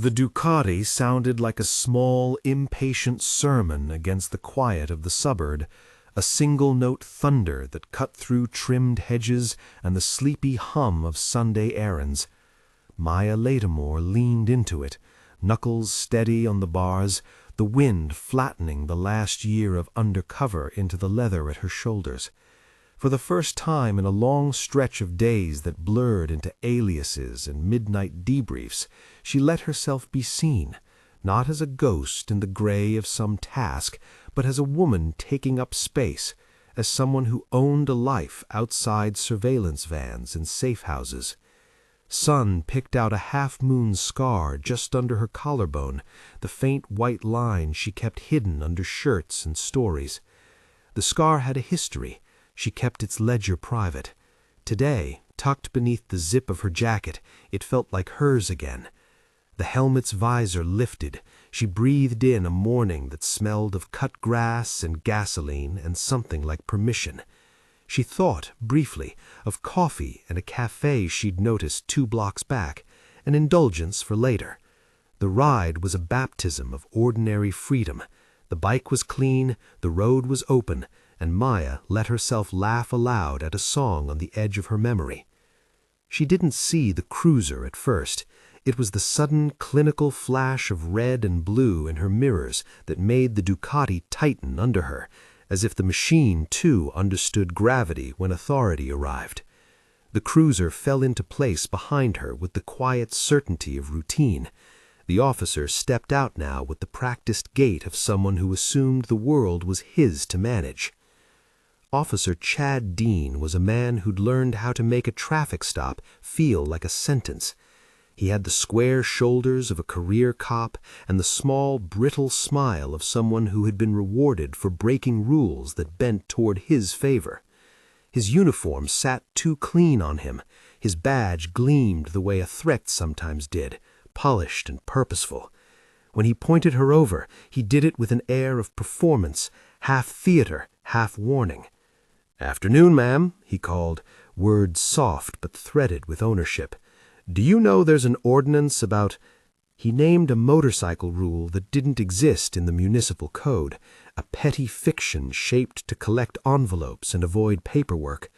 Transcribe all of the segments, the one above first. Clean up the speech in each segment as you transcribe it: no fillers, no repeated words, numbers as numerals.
The Ducati sounded like a small, impatient sermon against the quiet of the suburb, a single-note thunder that cut through trimmed hedges and the sleepy hum of Sunday errands. Maya Latimore leaned into it, knuckles steady on the bars, the wind flattening the last year of Undercover into the leather at her shoulders. For the first time in a long stretch of days that blurred into aliases and midnight debriefs, she let herself be seen, not as a ghost in the gray of some task, but as a woman taking up space, as someone who owned a life outside surveillance vans and safe houses. Sun picked out a half-moon scar just under her collarbone, the faint white line she kept hidden under shirts and stories. The scar had a history. She kept its ledger private. Today, tucked beneath the zip of her jacket, it felt like hers again. The helmet's visor lifted. She breathed in a morning that smelled of cut grass and gasoline and something like permission. She thought, briefly, of coffee and a cafe she'd noticed 2 blocks back, an indulgence for later. The ride was a baptism of ordinary freedom. The bike was clean, the road was open, and Maya let herself laugh aloud at a song on the edge of her memory. She didn't see the cruiser at first. It was the sudden clinical flash of red and blue in her mirrors that made the Ducati tighten under her, as if the machine, too, understood gravity when authority arrived. The cruiser fell into place behind her with the quiet certainty of routine. The officer stepped out now with the practiced gait of someone who assumed the world was his to manage. Officer Chad Dean was a man who'd learned how to make a traffic stop feel like a sentence. He had the square shoulders of a career cop and the small, brittle smile of someone who had been rewarded for breaking rules that bent toward his favor. His uniform sat too clean on him. His badge gleamed the way a threat sometimes did, polished and purposeful. When he pointed her over, he did it with an air of performance, half theater, half warning. "Afternoon, ma'am," he called, words soft but threaded with ownership. "Do you know there's an ordinance about—" He named a motorcycle rule that didn't exist in the municipal code, a petty fiction shaped to collect envelopes and avoid paperwork.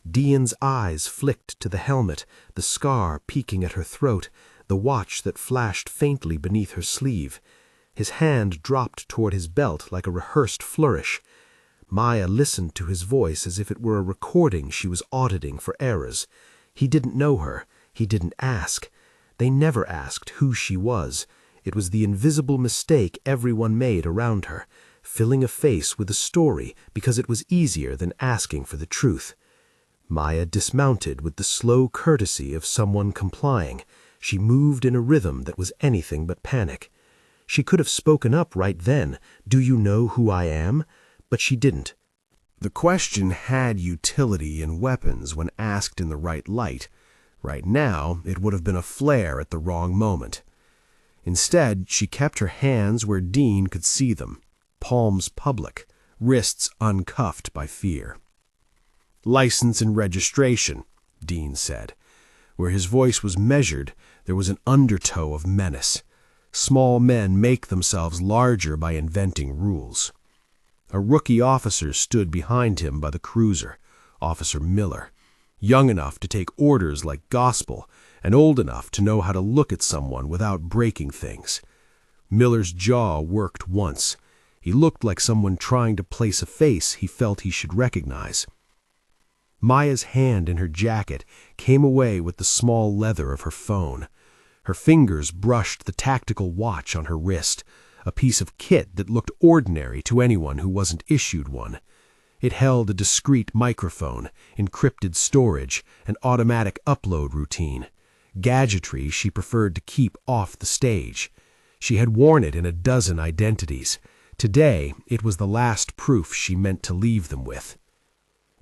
Dean's eyes flicked to the helmet, the scar peeking at her throat, the watch that flashed faintly beneath her sleeve. His hand dropped toward his belt like a rehearsed flourish. Maya listened to his voice as if it were a recording she was auditing for errors. He didn't know her. He didn't ask. They never asked who she was. It was the invisible mistake everyone made around her, filling a face with a story because it was easier than asking for the truth. Maya dismounted with the slow courtesy of someone complying. She moved in a rhythm that was anything but panic. She could have spoken up right then, "Do you know who I am?" But she didn't. The question had utility and weapons when asked in the right light. Right now, it would have been a flare at the wrong moment. Instead, she kept her hands where Dean could see them, palms public, wrists uncuffed by fear. "License and registration," Dean said. Where his voice was measured, there was an undertow of menace. Small men make themselves larger by inventing rules. A rookie officer stood behind him by the cruiser, Officer Miller, young enough to take orders like gospel and old enough to know how to look at someone without breaking things. Miller's jaw worked once. He looked like someone trying to place a face he felt he should recognize. Maya's hand in her jacket came away with the small leather of her phone. Her fingers brushed the tactical watch on her wrist, a piece of kit that looked ordinary to anyone who wasn't issued one. It held a discreet microphone, encrypted storage, an automatic upload routine. Gadgetry she preferred to keep off the stage. She had worn it in a dozen identities. Today, it was the last proof she meant to leave them with.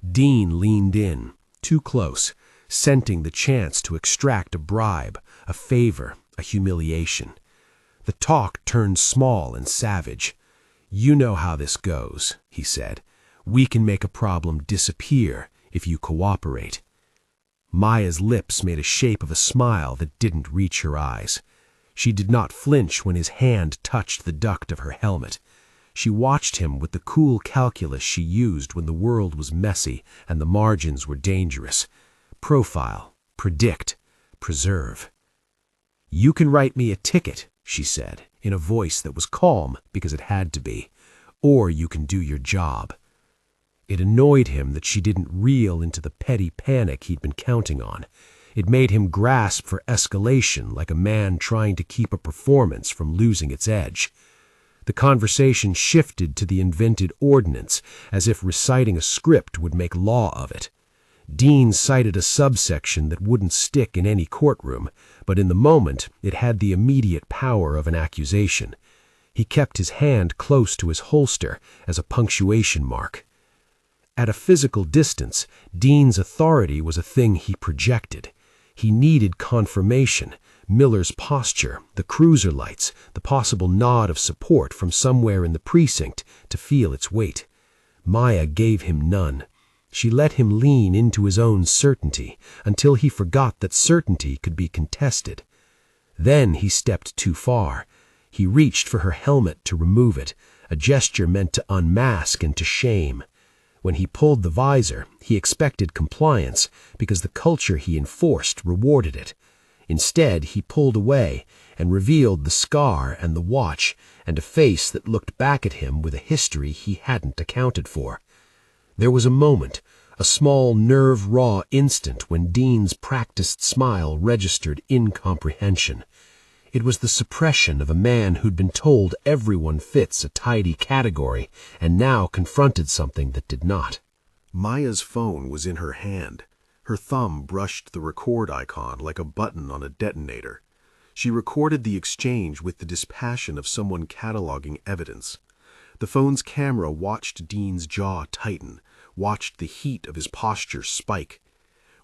Dean leaned in, too close, scenting the chance to extract a bribe, a favor, a humiliation. The talk turned small and savage. "You know how this goes," he said. "We can make a problem disappear if you cooperate." Maya's lips made a shape of a smile that didn't reach her eyes. She did not flinch when his hand touched the duct of her helmet. She watched him with the cool calculus she used when the world was messy and the margins were dangerous. Profile, predict, preserve. "You can write me a ticket," she said, in a voice that was calm because it had to be, "or you can do your job." It annoyed him that she didn't reel into the petty panic he'd been counting on. It made him grasp for escalation like a man trying to keep a performance from losing its edge. The conversation shifted to the invented ordinance, as if reciting a script would make law of it. Dean cited a subsection that wouldn't stick in any courtroom, but in the moment it had the immediate power of an accusation. He kept his hand close to his holster as a punctuation mark. At a physical distance, Dean's authority was a thing he projected. He needed confirmation, Miller's posture, the cruiser lights, the possible nod of support from somewhere in the precinct to feel its weight. Maya gave him none. She let him lean into his own certainty until he forgot that certainty could be contested. Then he stepped too far. He reached for her helmet to remove it, a gesture meant to unmask and to shame. When he pulled the visor, he expected compliance because the culture he enforced rewarded it. Instead, he pulled away and revealed the scar and the watch and a face that looked back at him with a history he hadn't accounted for. There was a moment, a small nerve-raw instant when Dean's practiced smile registered incomprehension. It was the suppression of a man who'd been told everyone fits a tidy category and now confronted something that did not. Maya's phone was in her hand. Her thumb brushed the record icon like a button on a detonator. She recorded the exchange with the dispassion of someone cataloging evidence. The phone's camera watched Dean's jaw tighten, watched the heat of his posture spike.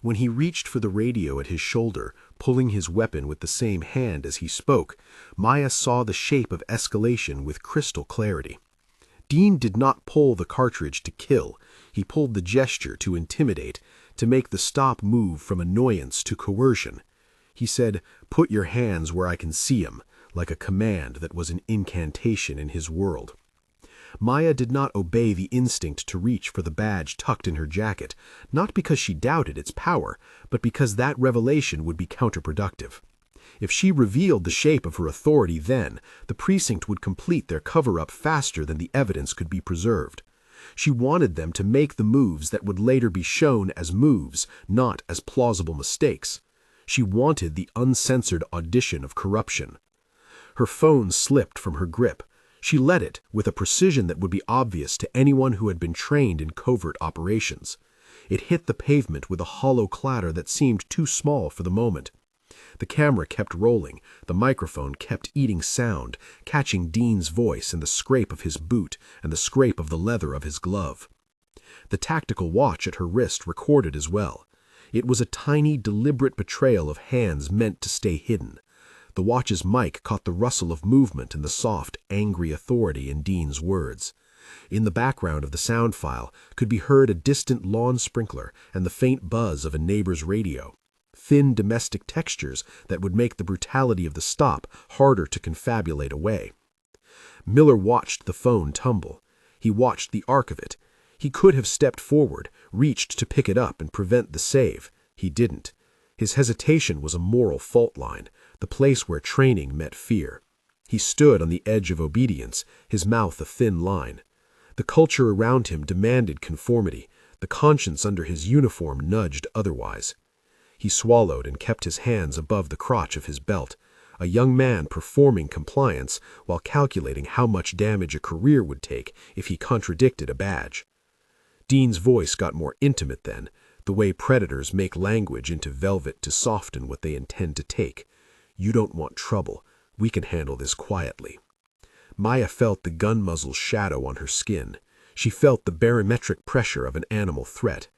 When he reached for the radio at his shoulder, pulling his weapon with the same hand as he spoke, Maya saw the shape of escalation with crystal clarity. Dean did not pull the cartridge to kill. He pulled the gesture to intimidate, to make the stop move from annoyance to coercion. He said, "Put your hands where I can see 'em," like a command that was an incantation in his world. Maya did not obey the instinct to reach for the badge tucked in her jacket, not because she doubted its power, but because that revelation would be counterproductive. If she revealed the shape of her authority then, the precinct would complete their cover-up faster than the evidence could be preserved. She wanted them to make the moves that would later be shown as moves, not as plausible mistakes. She wanted the uncensored audition of corruption. Her phone slipped from her grip. She let it with a precision that would be obvious to anyone who had been trained in covert operations. It hit the pavement with a hollow clatter that seemed too small for the moment. The camera kept rolling, the microphone kept eating sound, catching Dean's voice and the scrape of his boot and the scrape of the leather of his glove. The tactical watch at her wrist recorded as well. It was a tiny, deliberate betrayal of hands meant to stay hidden. The watch's mic caught the rustle of movement and the soft, angry authority in Dean's words. In the background of the sound file could be heard a distant lawn sprinkler and the faint buzz of a neighbor's radio. Thin domestic textures that would make the brutality of the stop harder to confabulate away. Miller watched the phone tumble. He watched the arc of it. He could have stepped forward, reached to pick it up and prevent the save. He didn't. His hesitation was a moral fault line, the place where training met fear. He stood on the edge of obedience, his mouth a thin line. The culture around him demanded conformity. The conscience under his uniform nudged otherwise. He swallowed and kept his hands above the crotch of his belt, a young man performing compliance while calculating how much damage a career would take if he contradicted a badge. Dean's voice got more intimate then, the way predators make language into velvet to soften what they intend to take. "You don't want trouble. We can handle this quietly." Maya felt the gun muzzle's shadow on her skin. She felt the barometric pressure of an animal threat.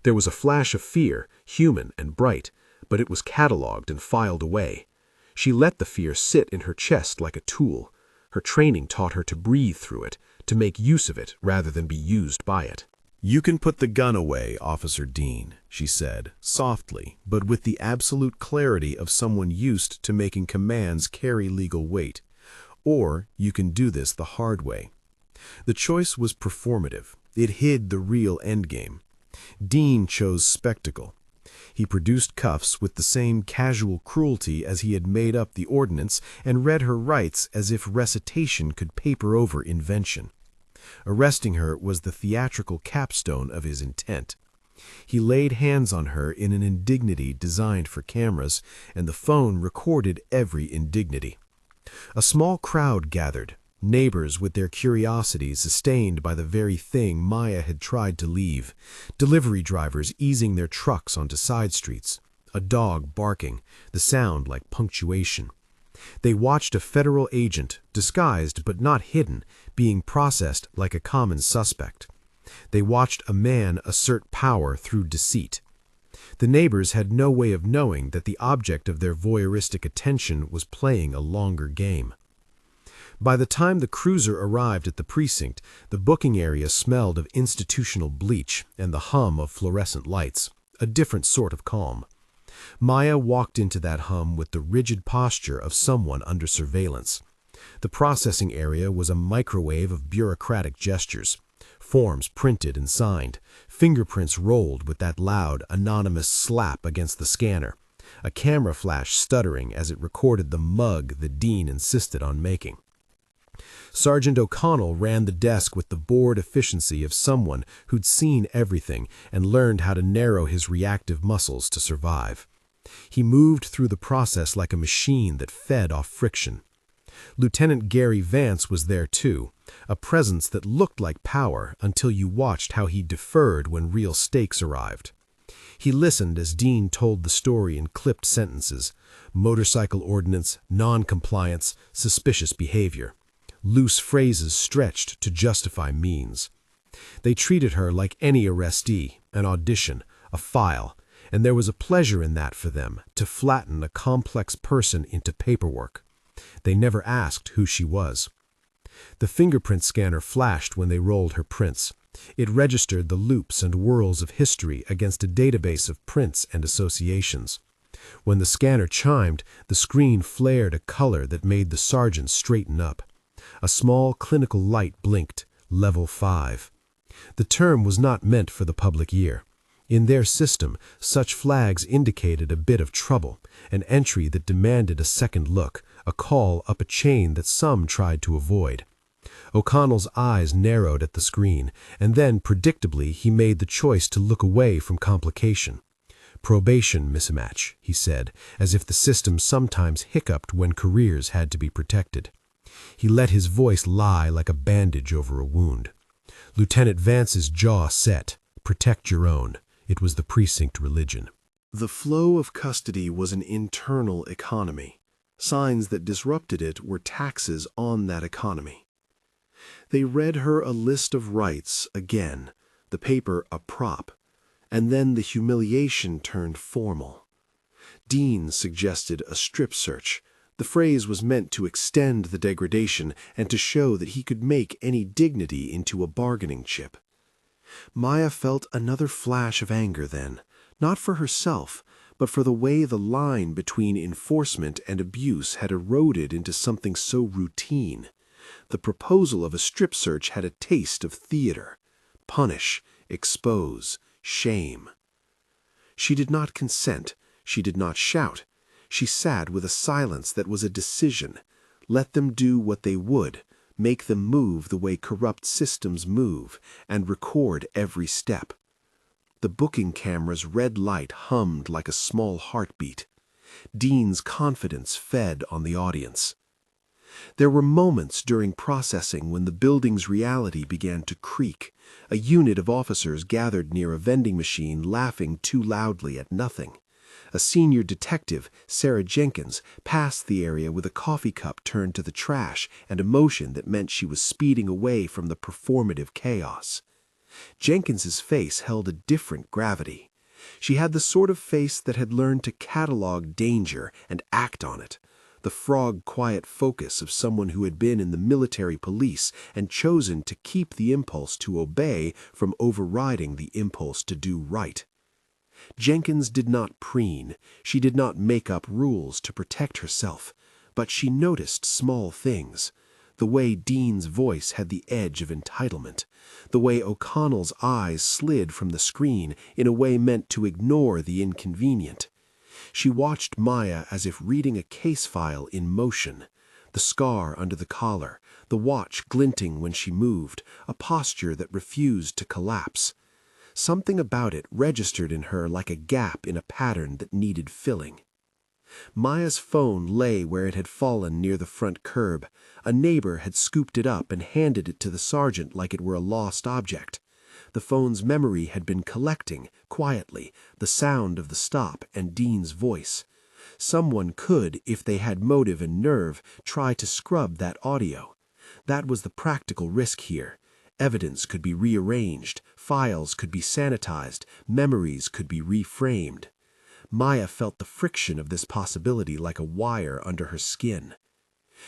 There was a flash of fear, human and bright, but it was catalogued and filed away. She let the fear sit in her chest like a tool. Her training taught her to breathe through it, to make use of it rather than be used by it. "You can put the gun away, Officer Dean," she said, softly, but with the absolute clarity of someone used to making commands carry legal weight. "Or you can do this the hard way." The choice was performative. It hid the real endgame. Dean chose spectacle. He produced cuffs with the same casual cruelty as he had made up the ordinance and read her rights as if recitation could paper over invention. Arresting her was the theatrical capstone of his intent. He laid hands on her in an indignity designed for cameras, and the phone recorded every indignity. A small crowd gathered, neighbors with their curiosity sustained by the very thing Maya had tried to leave, delivery drivers easing their trucks onto side streets, a dog barking, the sound like punctuation. They watched a federal agent, disguised but not hidden, being processed like a common suspect. They watched a man assert power through deceit. The neighbors had no way of knowing that the object of their voyeuristic attention was playing a longer game. By the time the cruiser arrived at the precinct, the booking area smelled of institutional bleach and the hum of fluorescent lights, a different sort of calm. Maya walked into that hum with the rigid posture of someone under surveillance. The processing area was a microwave of bureaucratic gestures. Forms printed and signed, fingerprints rolled with that loud, anonymous slap against the scanner, a camera flash stuttering as it recorded the mug the dean insisted on making. Sergeant O'Connell ran the desk with the bored efficiency of someone who'd seen everything and learned how to narrow his reactive muscles to survive. He moved through the process like a machine that fed off friction. Lieutenant Gary Vance was there too, a presence that looked like power until you watched how he deferred when real stakes arrived. He listened as Dean told the story in clipped sentences: motorcycle ordinance, non-compliance, suspicious behavior. Loose phrases stretched to justify means. They treated her like any arrestee, an audition, a file, and there was a pleasure in that for them, to flatten a complex person into paperwork. They never asked who she was. The fingerprint scanner flashed when they rolled her prints. It registered the loops and whirls of history against a database of prints and associations. When the scanner chimed, the screen flared a color that made the sergeant straighten up. A small clinical light blinked, level 5. The term was not meant for the public ear. In their system, such flags indicated a bit of trouble, an entry that demanded a second look, a call up a chain that some tried to avoid. O'Connell's eyes narrowed at the screen, and then, predictably, he made the choice to look away from complication. "Probation mismatch," he said, as if the system sometimes hiccuped when careers had to be protected. He let his voice lie like a bandage over a wound. Lieutenant Vance's jaw set. Protect your own. It was the precinct religion. The flow of custody was an internal economy. Signs that disrupted it were taxes on that economy. They read her a list of rights again, the paper a prop, and then the humiliation turned formal. Dean suggested a strip search. The phrase was meant to extend the degradation and to show that he could make any dignity into a bargaining chip. Maya felt another flash of anger then, not for herself, but for the way the line between enforcement and abuse had eroded into something so routine. The proposal of a strip search had a taste of theater. Punish, expose, shame. She did not consent. She did not shout. She sat with a silence that was a decision. Let them do what they would, make them move the way corrupt systems move, and record every step. The booking camera's red light hummed like a small heartbeat. Dean's confidence fed on the audience. There were moments during processing when the building's reality began to creak. A unit of officers gathered near a vending machine laughing too loudly at nothing. A senior detective, Sarah Jenkins, passed the area with a coffee cup turned to the trash and a motion that meant she was speeding away from the performative chaos. Jenkins's face held a different gravity. She had the sort of face that had learned to catalog danger and act on it. the frog-quiet focus of someone who had been in the military police and chosen to keep the impulse to obey from overriding the impulse to do right. Jenkins did not preen, she did not make up rules to protect herself, but she noticed small things. The way Dean's voice had the edge of entitlement, the way O'Connell's eyes slid from the screen in a way meant to ignore the inconvenient. She watched Maya as if reading a case file in motion, the scar under the collar, the watch glinting when she moved, a posture that refused to collapse. Something about it registered in her like a gap in a pattern that needed filling. Maya's phone lay where it had fallen near the front curb. A neighbor had scooped it up and handed it to the sergeant like it were a lost object. The phone's memory had been collecting, quietly, the sound of the stop and Dean's voice. Someone could, if they had motive and nerve, try to scrub that audio. That was the practical risk here. Evidence could be rearranged, files could be sanitized, memories could be reframed. Maya felt the friction of this possibility like a wire under her skin.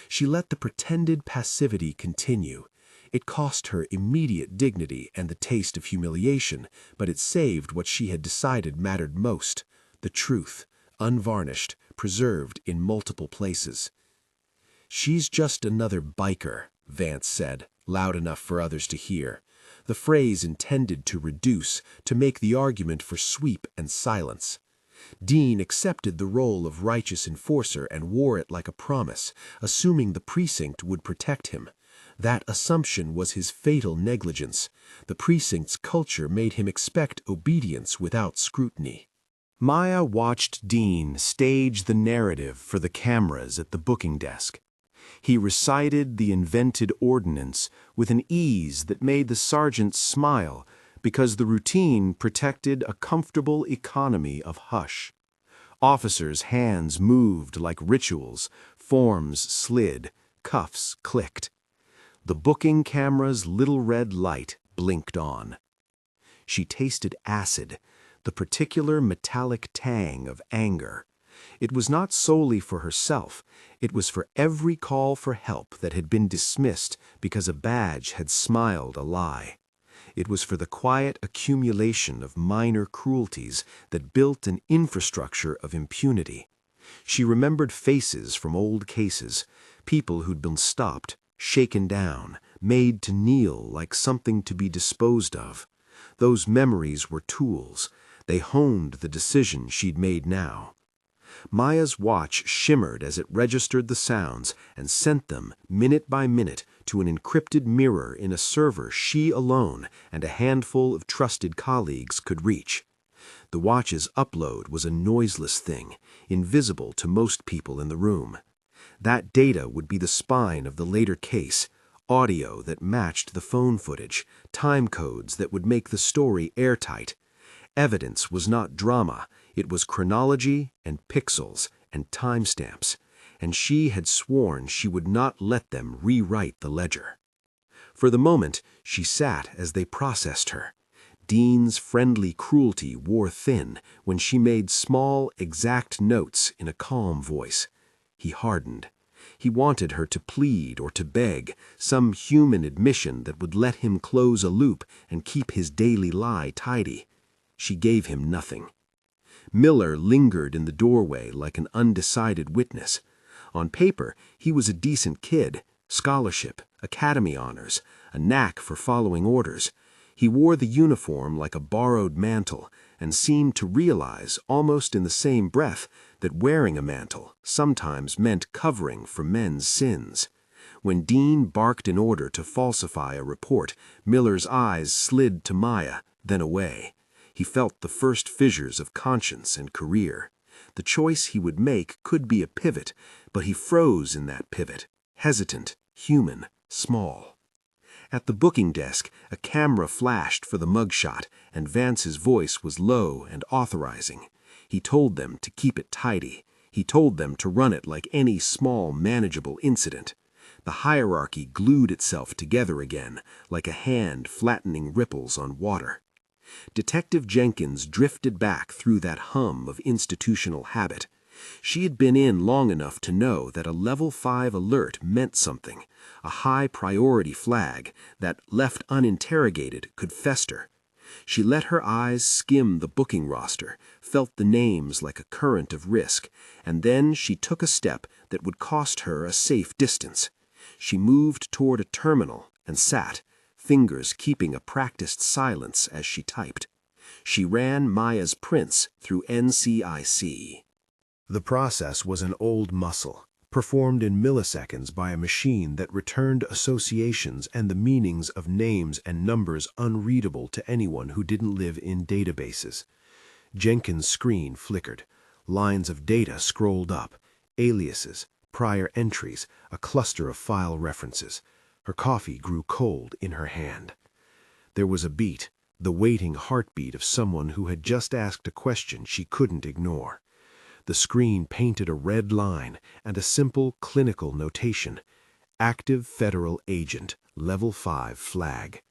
She let the pretended passivity continue. It cost her immediate dignity and the taste of humiliation, but it saved what she had decided mattered most, the truth, unvarnished, preserved in multiple places. "She's just another biker," Vance said, loud enough for others to hear. The phrase intended to reduce, to make the argument for sweep and silence. Dean accepted the role of righteous enforcer and wore it like a promise, assuming the precinct would protect him. That assumption was his fatal negligence. The precinct's culture made him expect obedience without scrutiny. Maya watched Dean stage the narrative for the cameras at the booking desk. He recited the invented ordinance with an ease that made the sergeant smile, because the routine protected a comfortable economy of hush. Officers' hands moved like rituals, forms slid, cuffs clicked. The booking camera's little red light blinked on. She tasted acid, the particular metallic tang of anger. It was not solely for herself, it was for every call for help that had been dismissed because a badge had smiled a lie. It was for the quiet accumulation of minor cruelties that built an infrastructure of impunity. She remembered faces from old cases, people who'd been stopped, shaken down, made to kneel like something to be disposed of. Those memories were tools. They honed the decision she'd made now. Maya's watch shimmered as it registered the sounds and sent them, minute by minute, to an encrypted mirror in a server she alone and a handful of trusted colleagues could reach. The watch's upload was a noiseless thing, invisible to most people in the room. That data would be the spine of the later case, audio that matched the phone footage, time codes that would make the story airtight. Evidence was not drama, it was chronology and pixels and timestamps, and she had sworn she would not let them rewrite the ledger. For the moment, she sat as they processed her. Dean's friendly cruelty wore thin when she made small, exact notes in a calm voice. He hardened. He wanted her to plead or to beg, some human admission that would let him close a loop and keep his daily lie tidy. She gave him nothing. Miller lingered in the doorway like an undecided witness. On paper, he was a decent kid, scholarship, academy honors, a knack for following orders. He wore the uniform like a borrowed mantle and seemed to realize, almost in the same breath, that wearing a mantle sometimes meant covering for men's sins. When Dean barked an order to falsify a report, Miller's eyes slid to Maya, then away. He felt the first fissures of conscience and career. The choice he would make could be a pivot, but he froze in that pivot, hesitant, human, small. At the booking desk, a camera flashed for the mugshot, and Vance's voice was low and authorizing. He told them to keep it tidy. He told them to run it like any small, manageable incident. The hierarchy glued itself together again, like a hand flattening ripples on water. Detective Jenkins drifted back through that hum of institutional habit. She had been in long enough to know that a level 5 alert meant something, a high priority flag that, left uninterrogated, could fester. She let her eyes skim the booking roster, felt the names like a current of risk, and then she took a step that would cost her a safe distance. She moved toward a terminal and sat, fingers keeping a practiced silence as she typed. She ran Maya's prints through NCIC. The process was an old muscle, performed in milliseconds by a machine that returned associations and the meanings of names and numbers unreadable to anyone who didn't live in databases. Jenkins' screen flickered. Lines of data scrolled up, aliases, prior entries, a cluster of file references. Her coffee grew cold in her hand. There was a beat, the waiting heartbeat of someone who had just asked a question she couldn't ignore. The screen painted a red line and a simple clinical notation: active federal agent, level 5 flag.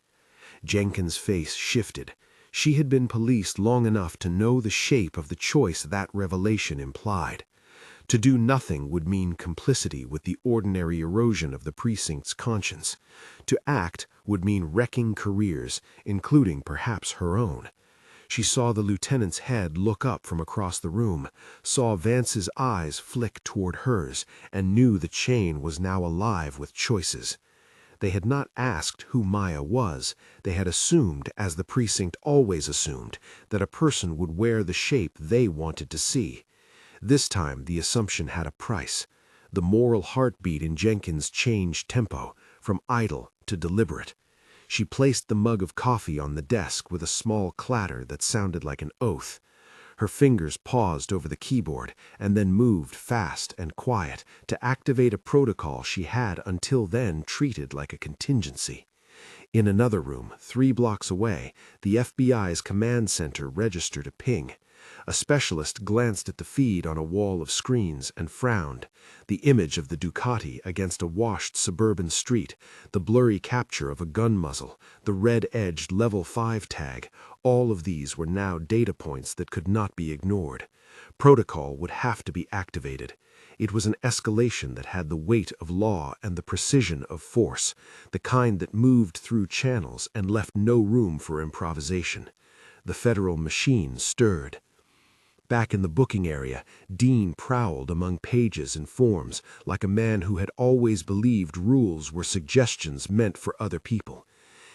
Jenkins' face shifted. She had been policed long enough to know the shape of the choice that revelation implied. To do nothing would mean complicity with the ordinary erosion of the precinct's conscience. To act would mean wrecking careers, including perhaps her own. She saw the lieutenant's head look up from across the room, saw Vance's eyes flick toward hers, and knew the chain was now alive with choices. They had not asked who Maya was. They had assumed, as the precinct always assumed, that a person would wear the shape they wanted to see. This time the assumption had a price. The moral heartbeat in Jenkins changed tempo, from idle to deliberate. She placed the mug of coffee on the desk with a small clatter that sounded like an oath. Her fingers paused over the keyboard and then moved fast and quiet to activate a protocol she had until then treated like a contingency. In another room, 3 blocks away, the FBI's command center registered a ping. A specialist glanced at the feed on a wall of screens and frowned. The image of the Ducati against a washed suburban street, the blurry capture of a gun muzzle, the red-edged level 5 tag, all of these were now data points that could not be ignored. Protocol would have to be activated. It was an escalation that had the weight of law and the precision of force, the kind that moved through channels and left no room for improvisation. The federal machine stirred. Back in the booking area, Dean prowled among pages and forms like a man who had always believed rules were suggestions meant for other people.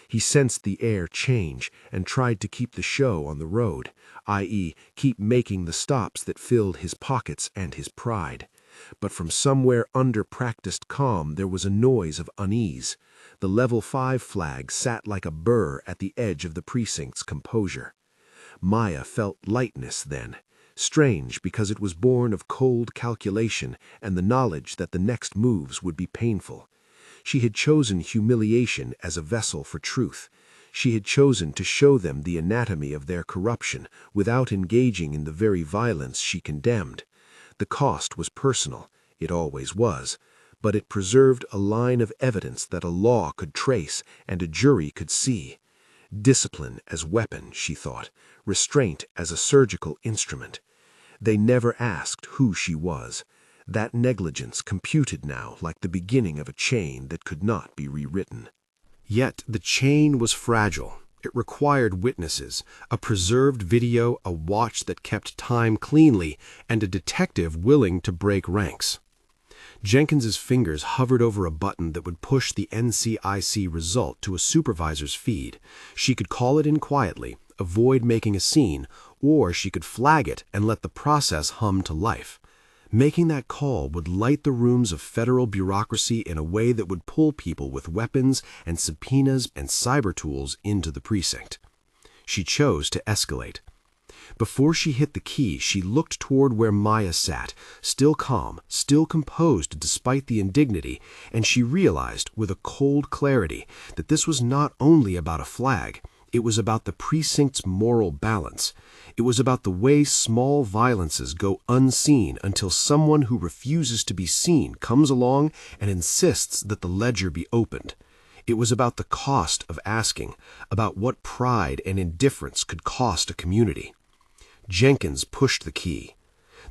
He sensed the air change and tried to keep the show on the road, i.e., keep making the stops that filled his pockets and his pride. But from somewhere under practiced calm there was a noise of unease. The level 5 flag sat like a burr at the edge of the precinct's composure. Maya felt lightness then. Strange because it was born of cold calculation and the knowledge that the next moves would be painful. She had chosen humiliation as a vessel for truth. She had chosen to show them the anatomy of their corruption without engaging in the very violence she condemned. The cost was personal, it always was, but it preserved a line of evidence that a law could trace and a jury could see. Discipline as weapon, she thought, restraint as a surgical instrument. They never asked who she was. That negligence computed now like the beginning of a chain that could not be rewritten. Yet the chain was fragile. It required witnesses, a preserved video, a watch that kept time cleanly, and a detective willing to break ranks. Jenkins's fingers hovered over a button that would push the NCIC result to a supervisor's feed. She could call it in quietly, avoid making a scene, or she could flag it and let the process hum to life. Making that call would light the rooms of federal bureaucracy in a way that would pull people with weapons and subpoenas and cyber tools into the precinct. She chose to escalate. Before she hit the key, she looked toward where Maya sat, still calm, still composed despite the indignity, and she realized with a cold clarity that this was not only about a flag. It was about the precinct's moral balance. It was about the way small violences go unseen until someone who refuses to be seen comes along and insists that the ledger be opened. It was about the cost of asking, about what pride and indifference could cost a community. Jenkins pushed the key.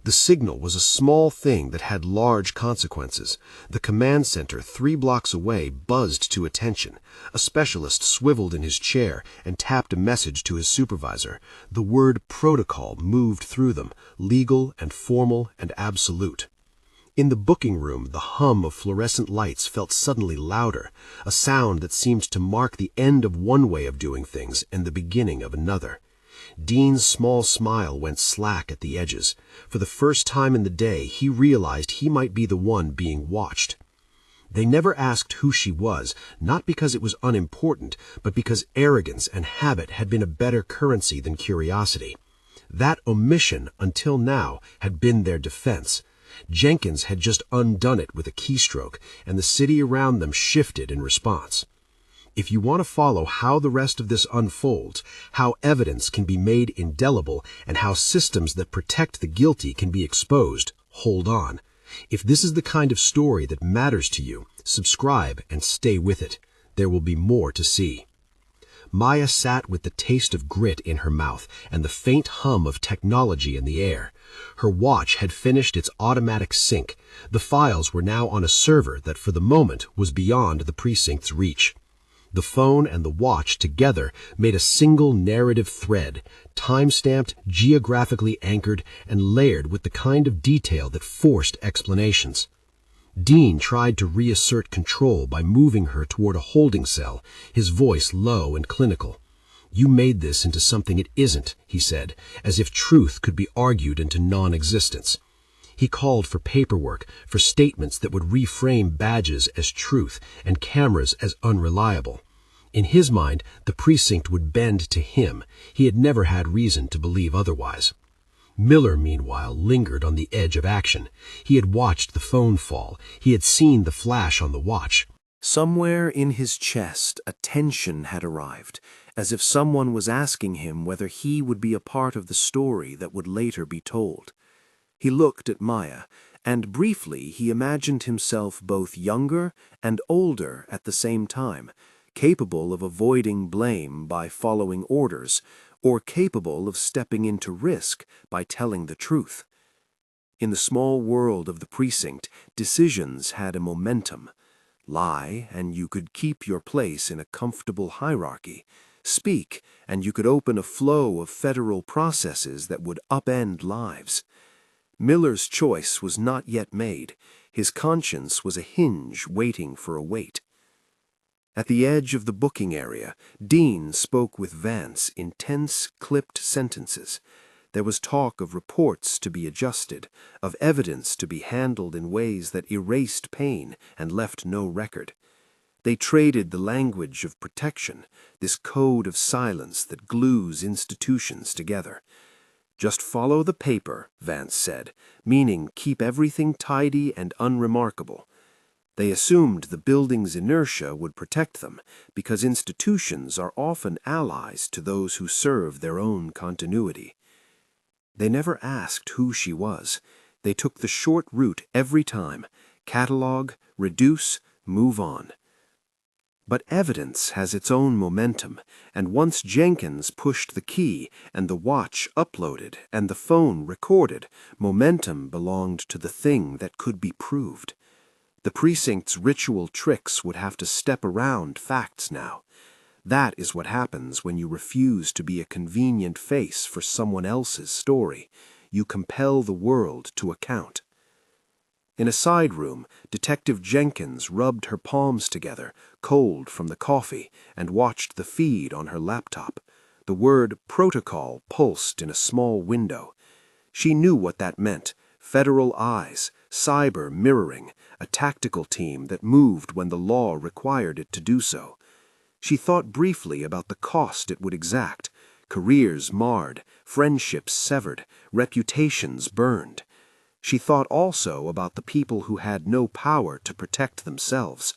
The signal was a small thing that had large consequences. The command center 3 blocks away buzzed to attention. A specialist swiveled in his chair and tapped a message to his supervisor. The word protocol moved through them, legal and formal and absolute. In the booking room, the hum of fluorescent lights felt suddenly louder, a sound that seemed to mark the end of one way of doing things and the beginning of another. Dean's small smile went slack at the edges. For the first time in the day, he realized he might be the one being watched. They never asked who she was, not because it was unimportant, but because arrogance and habit had been a better currency than curiosity. That omission, until now, had been their defense. Jenkins had just undone it with a keystroke, and the city around them shifted in response. If you want to follow how the rest of this unfolds, how evidence can be made indelible, and how systems that protect the guilty can be exposed, hold on. If this is the kind of story that matters to you, subscribe and stay with it. There will be more to see. Maya sat with the taste of grit in her mouth and the faint hum of technology in the air. Her watch had finished its automatic sync. The files were now on a server that for the moment was beyond the precinct's reach. The phone and the watch together made a single narrative thread, time-stamped, geographically anchored, and layered with the kind of detail that forced explanations. Dean tried to reassert control by moving her toward a holding cell, his voice low and clinical. "You made this into something it isn't," he said, as if truth could be argued into non-existence. He called for paperwork, for statements that would reframe badges as truth and cameras as unreliable. In his mind, the precinct would bend to him. He had never had reason to believe otherwise. Miller, meanwhile, lingered on the edge of action. He had watched the phone fall. He had seen the flash on the watch. Somewhere in his chest, a tension had arrived, as if someone was asking him whether he would be a part of the story that would later be told. He looked at Maya, and briefly he imagined himself both younger and older at the same time, capable of avoiding blame by following orders, or capable of stepping into risk by telling the truth. In the small world of the precinct, decisions had a momentum. Lie, and you could keep your place in a comfortable hierarchy. Speak, and you could open a flow of federal processes that would upend lives. Miller's choice was not yet made. His conscience was a hinge waiting for a weight. At the edge of the booking area, Dean spoke with Vance in tense, clipped sentences. There was talk of reports to be adjusted, of evidence to be handled in ways that erased pain and left no record. They traded the language of protection, this code of silence that glues institutions together. "Just follow the paper," Vance said, meaning keep everything tidy and unremarkable. They assumed the building's inertia would protect them, because institutions are often allies to those who serve their own continuity. They never asked who she was. They took the short route every time: catalog, reduce, move on. But evidence has its own momentum, and once Jenkins pushed the key and the watch uploaded and the phone recorded, momentum belonged to the thing that could be proved. The precinct's ritual tricks would have to step around facts now. That is what happens when you refuse to be a convenient face for someone else's story. You compel the world to account. In a side room, Detective Jenkins rubbed her palms together, cold from the coffee, and watched the feed on her laptop. The word protocol pulsed in a small window. She knew what that meant: federal eyes, cyber mirroring, a tactical team that moved when the law required it to do so. She thought briefly about the cost it would exact: careers marred, friendships severed, reputations burned. She thought also about the people who had no power to protect themselves.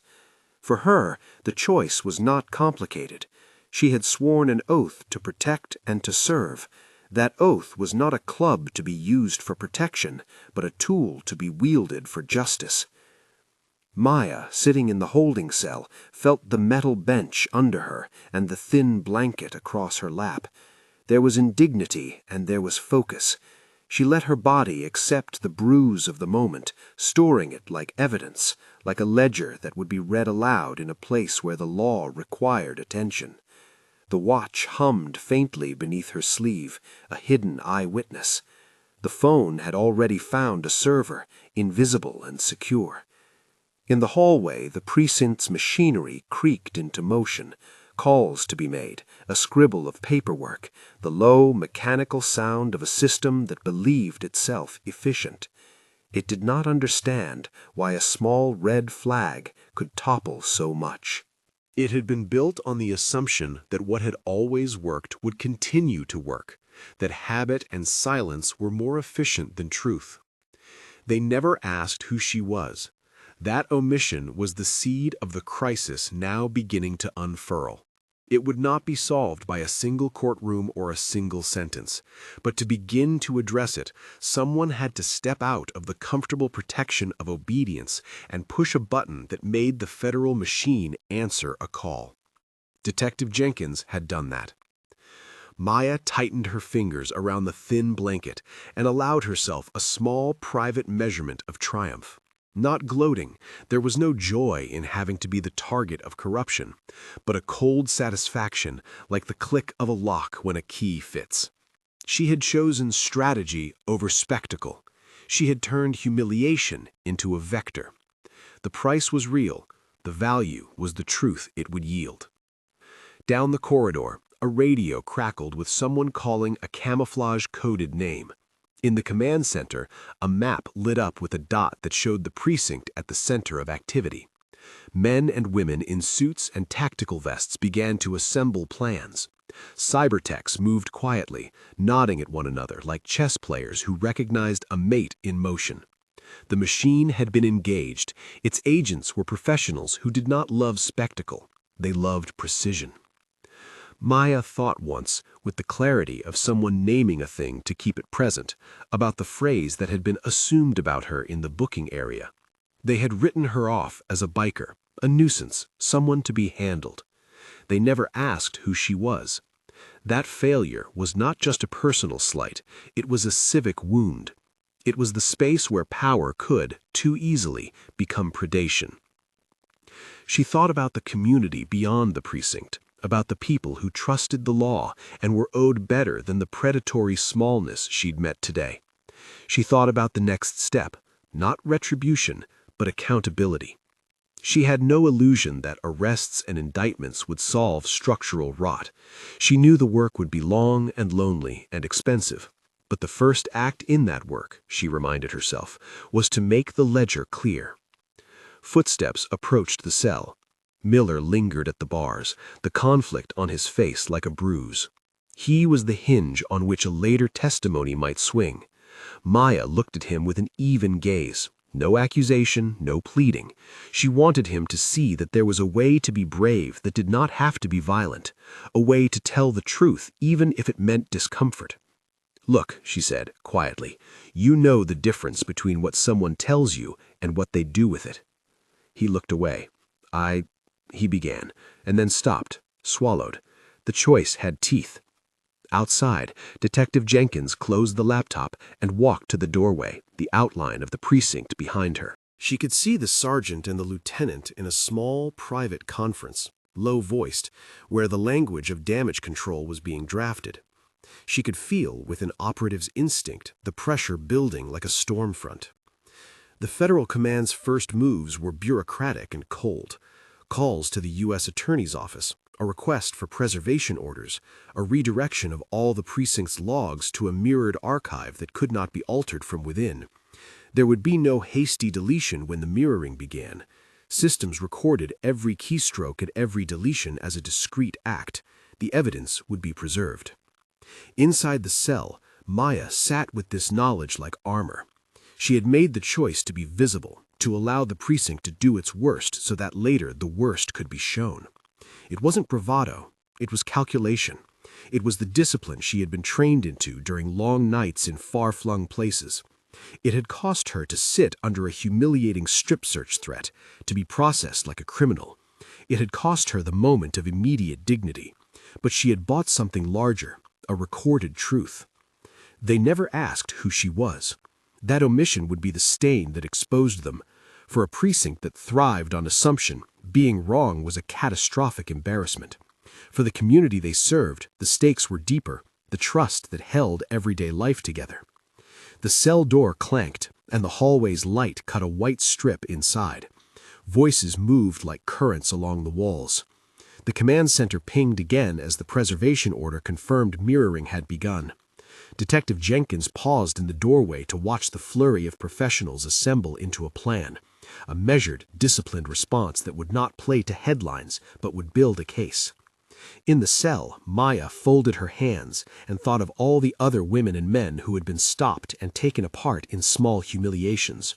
For her, the choice was not complicated. She had sworn an oath to protect and to serve. That oath was not a club to be used for protection, but a tool to be wielded for justice. Maya, sitting in the holding cell, felt the metal bench under her and the thin blanket across her lap. There was indignity and there was focus. She let her body accept the bruise of the moment, storing it like evidence, like a ledger that would be read aloud in a place where the law required attention. The watch hummed faintly beneath her sleeve, a hidden eyewitness. The phone had already found a server, invisible and secure. In the hallway, the precinct's machinery creaked into motion, calls to be made, a scribble of paperwork, the low, mechanical sound of a system that believed itself efficient. It did not understand why a small red flag could topple so much. It had been built on the assumption that what had always worked would continue to work, that habit and silence were more efficient than truth. They never asked who she was. That omission was the seed of the crisis now beginning to unfurl. It would not be solved by a single courtroom or a single sentence, but to begin to address it, someone had to step out of the comfortable protection of obedience and push a button that made the federal machine answer a call. Detective Jenkins had done that. Maya tightened her fingers around the thin blanket and allowed herself a small private measurement of triumph. Not gloating, there was no joy in having to be the target of corruption, but a cold satisfaction like the click of a lock when a key fits. She had chosen strategy over spectacle. She had turned humiliation into a vector. The price was real. The value was the truth it would yield. Down the corridor, a radio crackled with someone calling a camouflage-coded name. In the command center, a map lit up with a dot that showed the precinct at the center of activity. Men and women in suits and tactical vests began to assemble plans. Cybertechs moved quietly, nodding at one another like chess players who recognized a mate in motion. The machine had been engaged. Its agents were professionals who did not love spectacle. They loved precision. Maya thought once, with the clarity of someone naming a thing to keep it present, about the phrase that had been assumed about her in the booking area. They had written her off as a biker, a nuisance, someone to be handled. They never asked who she was. That failure was not just a personal slight, it was a civic wound. It was the space where power could, too easily, become predation. She thought about the community beyond the precinct, about the people who trusted the law and were owed better than the predatory smallness she'd met today. She thought about the next step, not retribution, but accountability. She had no illusion that arrests and indictments would solve structural rot. She knew the work would be long and lonely and expensive. But the first act in that work, she reminded herself, was to make the ledger clear. Footsteps approached the cell. Miller lingered at the bars, the conflict on his face like a bruise. He was the hinge on which a later testimony might swing. Maya looked at him with an even gaze. No accusation, no pleading. She wanted him to see that there was a way to be brave that did not have to be violent, a way to tell the truth even if it meant discomfort. "Look," she said, quietly, "you know the difference between what someone tells you and what they do with it." He looked away. He began, and then stopped, swallowed. The choice had teeth. Outside, Detective Jenkins closed the laptop and walked to the doorway, the outline of the precinct behind her. She could see the sergeant and the lieutenant in a small, private conference, low-voiced, where the language of damage control was being drafted. She could feel, with an operative's instinct, the pressure building like a storm front. The Federal Command's first moves were bureaucratic and cold. Calls to the U.S. Attorney's Office, a request for preservation orders, a redirection of all the precinct's logs to a mirrored archive that could not be altered from within. There would be no hasty deletion when the mirroring began. Systems recorded every keystroke and every deletion as a discrete act. The evidence would be preserved. Inside the cell, Maya sat with this knowledge like armor. She had made the choice to be visible, to allow the precinct to do its worst so that later the worst could be shown. It wasn't bravado, it was calculation. It was the discipline she had been trained into during long nights in far-flung places. It had cost her to sit under a humiliating strip search threat, to be processed like a criminal. It had cost her the moment of immediate dignity. But she had bought something larger, a recorded truth. They never asked who she was. That omission would be the stain that exposed them. For a precinct that thrived on assumption, being wrong was a catastrophic embarrassment. For the community they served, the stakes were deeper, the trust that held everyday life together. The cell door clanked, and the hallway's light cut a white strip inside. Voices moved like currents along the walls. The command center pinged again as the preservation order confirmed mirroring had begun. Detective Jenkins paused in the doorway to watch the flurry of professionals assemble into a plan, a measured, disciplined response that would not play to headlines but would build a case. In the cell, Maya folded her hands and thought of all the other women and men who had been stopped and taken apart in small humiliations.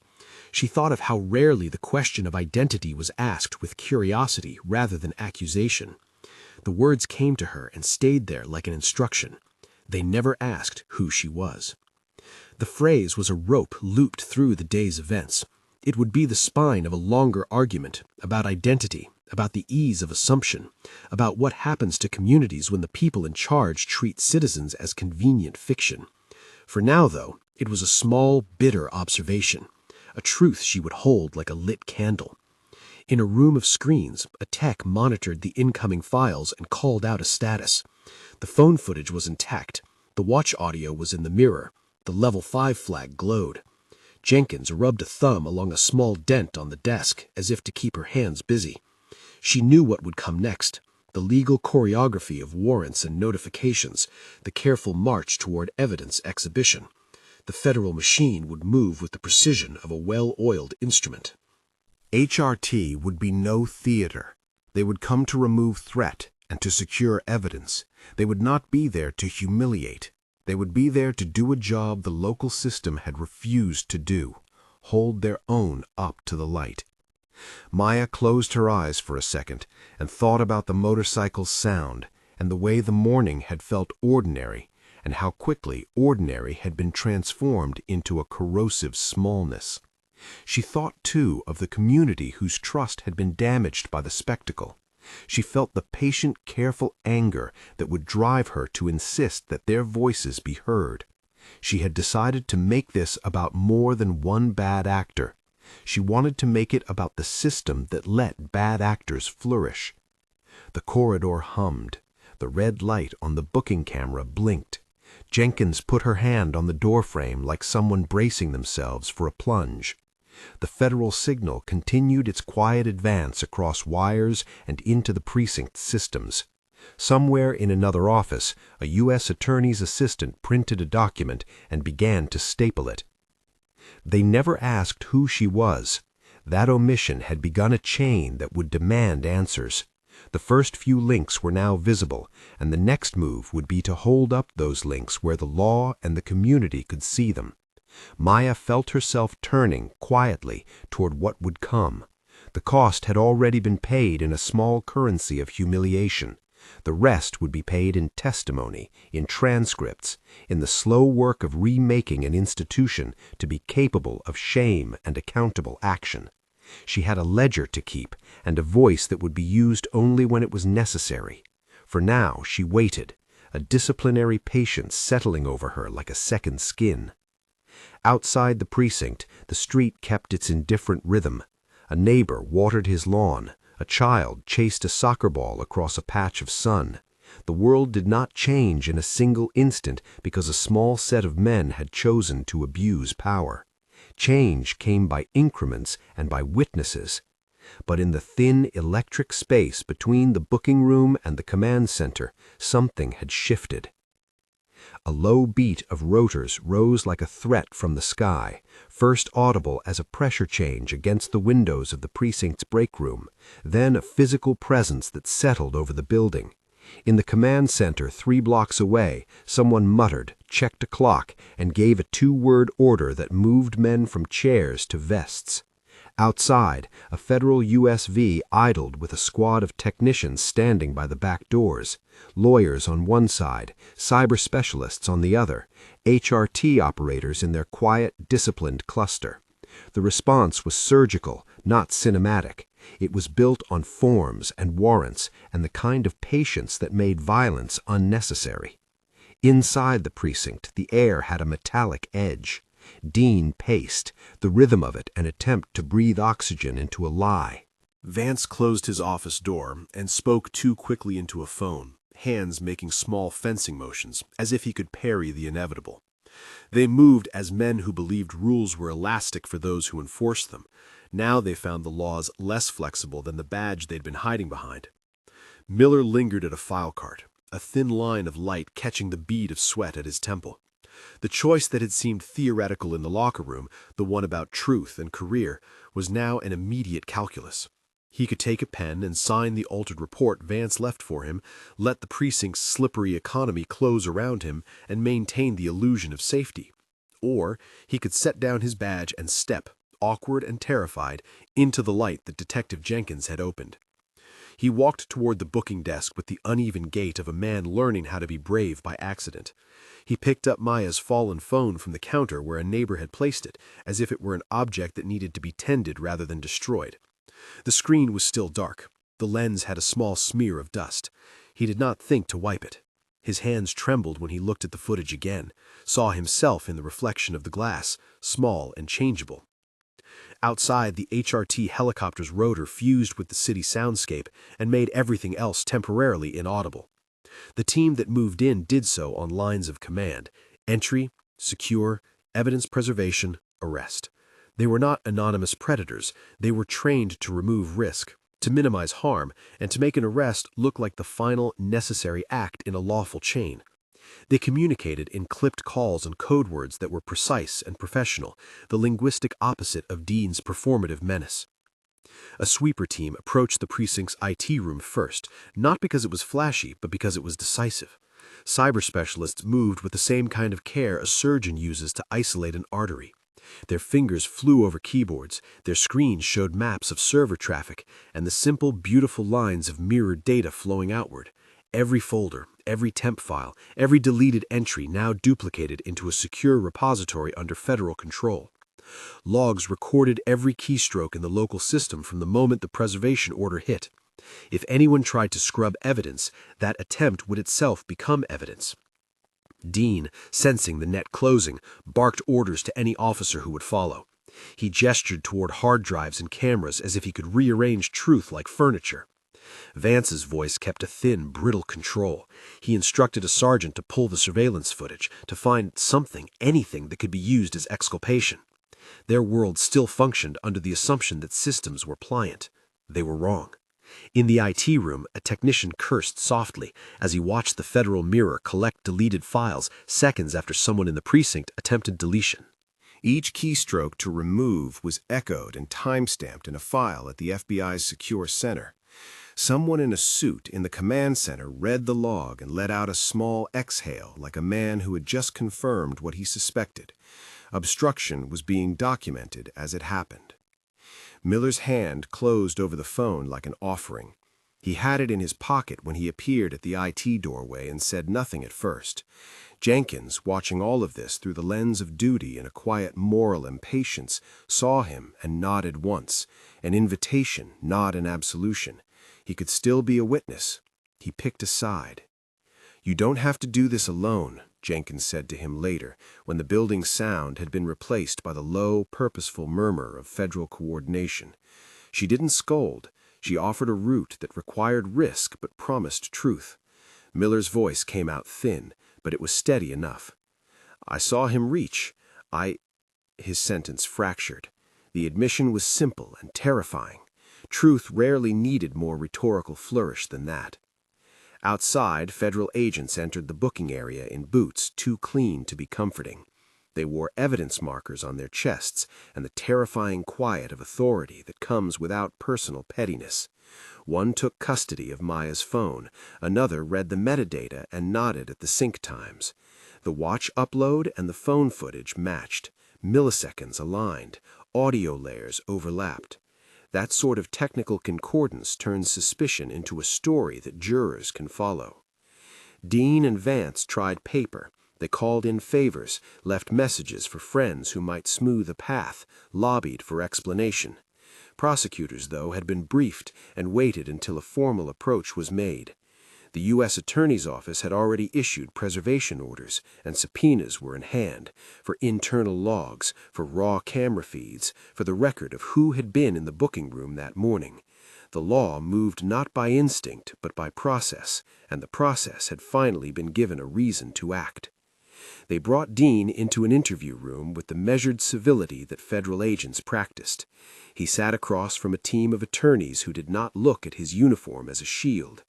She thought of how rarely the question of identity was asked with curiosity rather than accusation. The words came to her and stayed there like an instruction. They never asked who she was. The phrase was a rope looped through the day's events. It would be the spine of a longer argument about identity, about the ease of assumption, about what happens to communities when the people in charge treat citizens as convenient fiction. For now, though, it was a small, bitter observation, a truth she would hold like a lit candle. In a room of screens, a tech monitored the incoming files and called out a status. The phone footage was intact. The watch audio was in the mirror. The level 5 flag glowed. Jenkins rubbed a thumb along a small dent on the desk as if to keep her hands busy. She knew what would come next, the legal choreography of warrants and notifications, the careful march toward evidence exhibition. The federal machine would move with the precision of a well-oiled instrument. HRT would be no theater. They would come to remove threat and to secure evidence. They would not be there to humiliate. They would be there to do a job the local system had refused to do, hold their own up to the light. Maya closed her eyes for a second and thought about the motorcycle's sound and the way the morning had felt ordinary and how quickly ordinary had been transformed into a corrosive smallness. She thought, too, of the community whose trust had been damaged by the spectacle. She felt the patient, careful anger that would drive her to insist that their voices be heard. She had decided to make this about more than one bad actor. She wanted to make it about the system that let bad actors flourish. The corridor hummed. The red light on the booking camera blinked. Jenkins put her hand on the doorframe like someone bracing themselves for a plunge. The federal signal continued its quiet advance across wires and into the precinct systems. Somewhere in another office, a U.S. attorney's assistant printed a document and began to staple it. They never asked who she was. That omission had begun a chain that would demand answers. The first few links were now visible, and the next move would be to hold up those links where the law and the community could see them. Maya felt herself turning, quietly, toward what would come. The cost had already been paid in a small currency of humiliation. The rest would be paid in testimony, in transcripts, in the slow work of remaking an institution to be capable of shame and accountable action. She had a ledger to keep, and a voice that would be used only when it was necessary. For now she waited, a disciplinary patience settling over her like a second skin. Outside the precinct, the street kept its indifferent rhythm. A neighbor watered his lawn. A child chased a soccer ball across a patch of sun. The world did not change in a single instant because a small set of men had chosen to abuse power. Change came by increments and by witnesses. But in the thin electric space between the booking room and the command center, something had shifted. A low beat of rotors rose like a threat from the sky, first audible as a pressure change against the windows of the precinct's break room, then a physical presence that settled over the building. In the command center 3 blocks away, someone muttered, checked a clock, and gave a 2-word order that moved men from chairs to vests. Outside, a federal USV idled with a squad of technicians standing by the back doors, lawyers on one side, cyber specialists on the other, HRT operators in their quiet, disciplined cluster. The response was surgical, not cinematic. It was built on forms and warrants and the kind of patience that made violence unnecessary. Inside the precinct, the air had a metallic edge. Dean paced, the rhythm of it an attempt to breathe oxygen into a lie. Vance closed his office door and spoke too quickly into a phone, hands making small fencing motions, as if he could parry the inevitable. They moved as men who believed rules were elastic for those who enforced them. Now they found the laws less flexible than the badge they'd been hiding behind. Miller lingered at a file cart, a thin line of light catching the bead of sweat at his temple. The choice that had seemed theoretical in the locker room, the one about truth and career, was now an immediate calculus. He could take a pen and sign the altered report Vance left for him, let the precinct's slippery economy close around him, and maintain the illusion of safety. Or he could set down his badge and step, awkward and terrified, into the light that Detective Jenkins had opened. He walked toward the booking desk with the uneven gait of a man learning how to be brave by accident. He picked up Maya's fallen phone from the counter where a neighbor had placed it, as if it were an object that needed to be tended rather than destroyed. The screen was still dark. The lens had a small smear of dust. He did not think to wipe it. His hands trembled when he looked at the footage again, saw himself in the reflection of the glass, small and changeable. Outside, the HRT helicopter's rotor fused with the city soundscape and made everything else temporarily inaudible. The team that moved in did so on lines of command: entry, secure, evidence preservation, arrest. They were not anonymous predators. They were trained to remove risk, to minimize harm, and to make an arrest look like the final, necessary act in a lawful chain. They communicated in clipped calls and code words that were precise and professional, the linguistic opposite of Dean's performative menace. A sweeper team approached the precinct's IT room first, not because it was flashy, but because it was decisive. Cyber specialists moved with the same kind of care a surgeon uses to isolate an artery. Their fingers flew over keyboards, their screens showed maps of server traffic, and the simple, beautiful lines of mirrored data flowing outward. Every folder, every temp file, every deleted entry now duplicated into a secure repository under federal control. Logs recorded every keystroke in the local system from the moment the preservation order hit. If anyone tried to scrub evidence, that attempt would itself become evidence. Dean, sensing the net closing, barked orders to any officer who would follow. He gestured toward hard drives and cameras as if he could rearrange truth like furniture. Vance's voice kept a thin, brittle control. He instructed a sergeant to pull the surveillance footage, to find something, anything that could be used as exculpation. Their world still functioned under the assumption that systems were pliant. They were wrong. In the IT room, a technician cursed softly as he watched the Federal Mirror collect deleted files seconds after someone in the precinct attempted deletion. Each keystroke to remove was echoed and timestamped in a file at the FBI's secure center. Someone in a suit in the command center read the log and let out a small exhale like a man who had just confirmed what he suspected. Obstruction was being documented as it happened. Miller's hand closed over the phone like an offering. He had it in his pocket when he appeared at the IT doorway and said nothing at first. Jenkins, watching all of this through the lens of duty and a quiet moral impatience, saw him and nodded once, an invitation, not an absolution. He could still be a witness. He picked a side. "You don't have to do this alone," Jenkins said to him later, when the building's sound had been replaced by the low, purposeful murmur of federal coordination. She didn't scold. She offered a route that required risk but promised truth. Miller's voice came out thin, but it was steady enough. "I saw him reach. His sentence fractured. The admission was simple and terrifying. Truth rarely needed more rhetorical flourish than that. Outside, federal agents entered the booking area in boots too clean to be comforting. They wore evidence markers on their chests and the terrifying quiet of authority that comes without personal pettiness. One took custody of Maya's phone, another read the metadata and nodded at the sync times. The watch upload and the phone footage matched, milliseconds aligned, audio layers overlapped. That sort of technical concordance turns suspicion into a story that jurors can follow. Dean and Vance tried paper. They called in favors, left messages for friends who might smooth a path, lobbied for explanation. Prosecutors, though, had been briefed and waited until a formal approach was made. The U.S. Attorney's Office had already issued preservation orders, and subpoenas were in hand for internal logs, for raw camera feeds, for the record of who had been in the booking room that morning. The law moved not by instinct, but by process, and the process had finally been given a reason to act. They brought Dean into an interview room with the measured civility that federal agents practiced. He sat across from a team of attorneys who did not look at his uniform as a shield.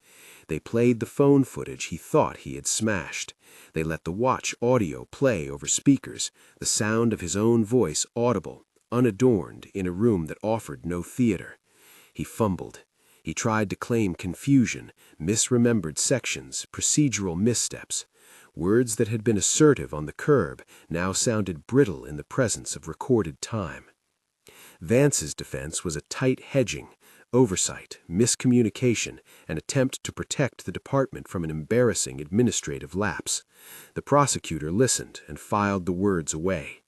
They played the phone footage he thought he had smashed. They let the watch audio play over speakers, the sound of his own voice audible, unadorned, in a room that offered no theater. He fumbled. He tried to claim confusion, misremembered sections, procedural missteps. Words that had been assertive on the curb now sounded brittle in the presence of recorded time. Vance's defense was a tight hedging, oversight, miscommunication, an attempt to protect the department from an embarrassing administrative lapse. The prosecutor listened and filed the words away.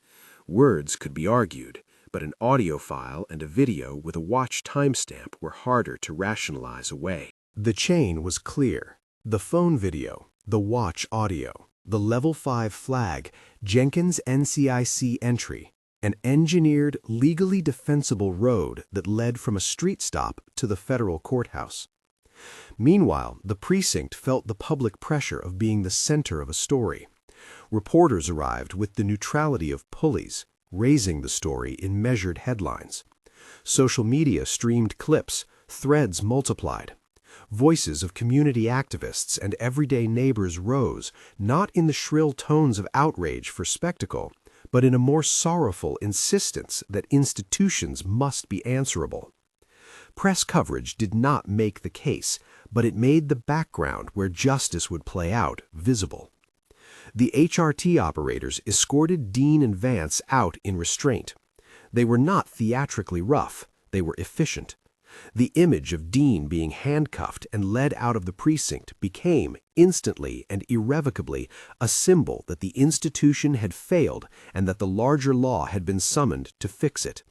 Words could be argued, but an audio file and a video with a watch timestamp were harder to rationalize away. The chain was clear. The phone video, the watch audio, the Level 5 flag, Jenkins' NCIC entry, an engineered, legally defensible road that led from a street stop to the federal courthouse. Meanwhile, the precinct felt the public pressure of being the center of a story. Reporters arrived with the neutrality of pulleys, raising the story in measured headlines. Social media streamed clips, threads multiplied. Voices of community activists and everyday neighbors rose, not in the shrill tones of outrage for spectacle, but in a more sorrowful insistence that institutions must be answerable. Press coverage did not make the case, but it made the background where justice would play out visible. The HRT operators escorted Dean and Vance out in restraint. They were not theatrically rough, they were efficient. The image of Dean being handcuffed and led out of the precinct became, instantly and irrevocably, a symbol that the institution had failed and that the larger law had been summoned to fix it.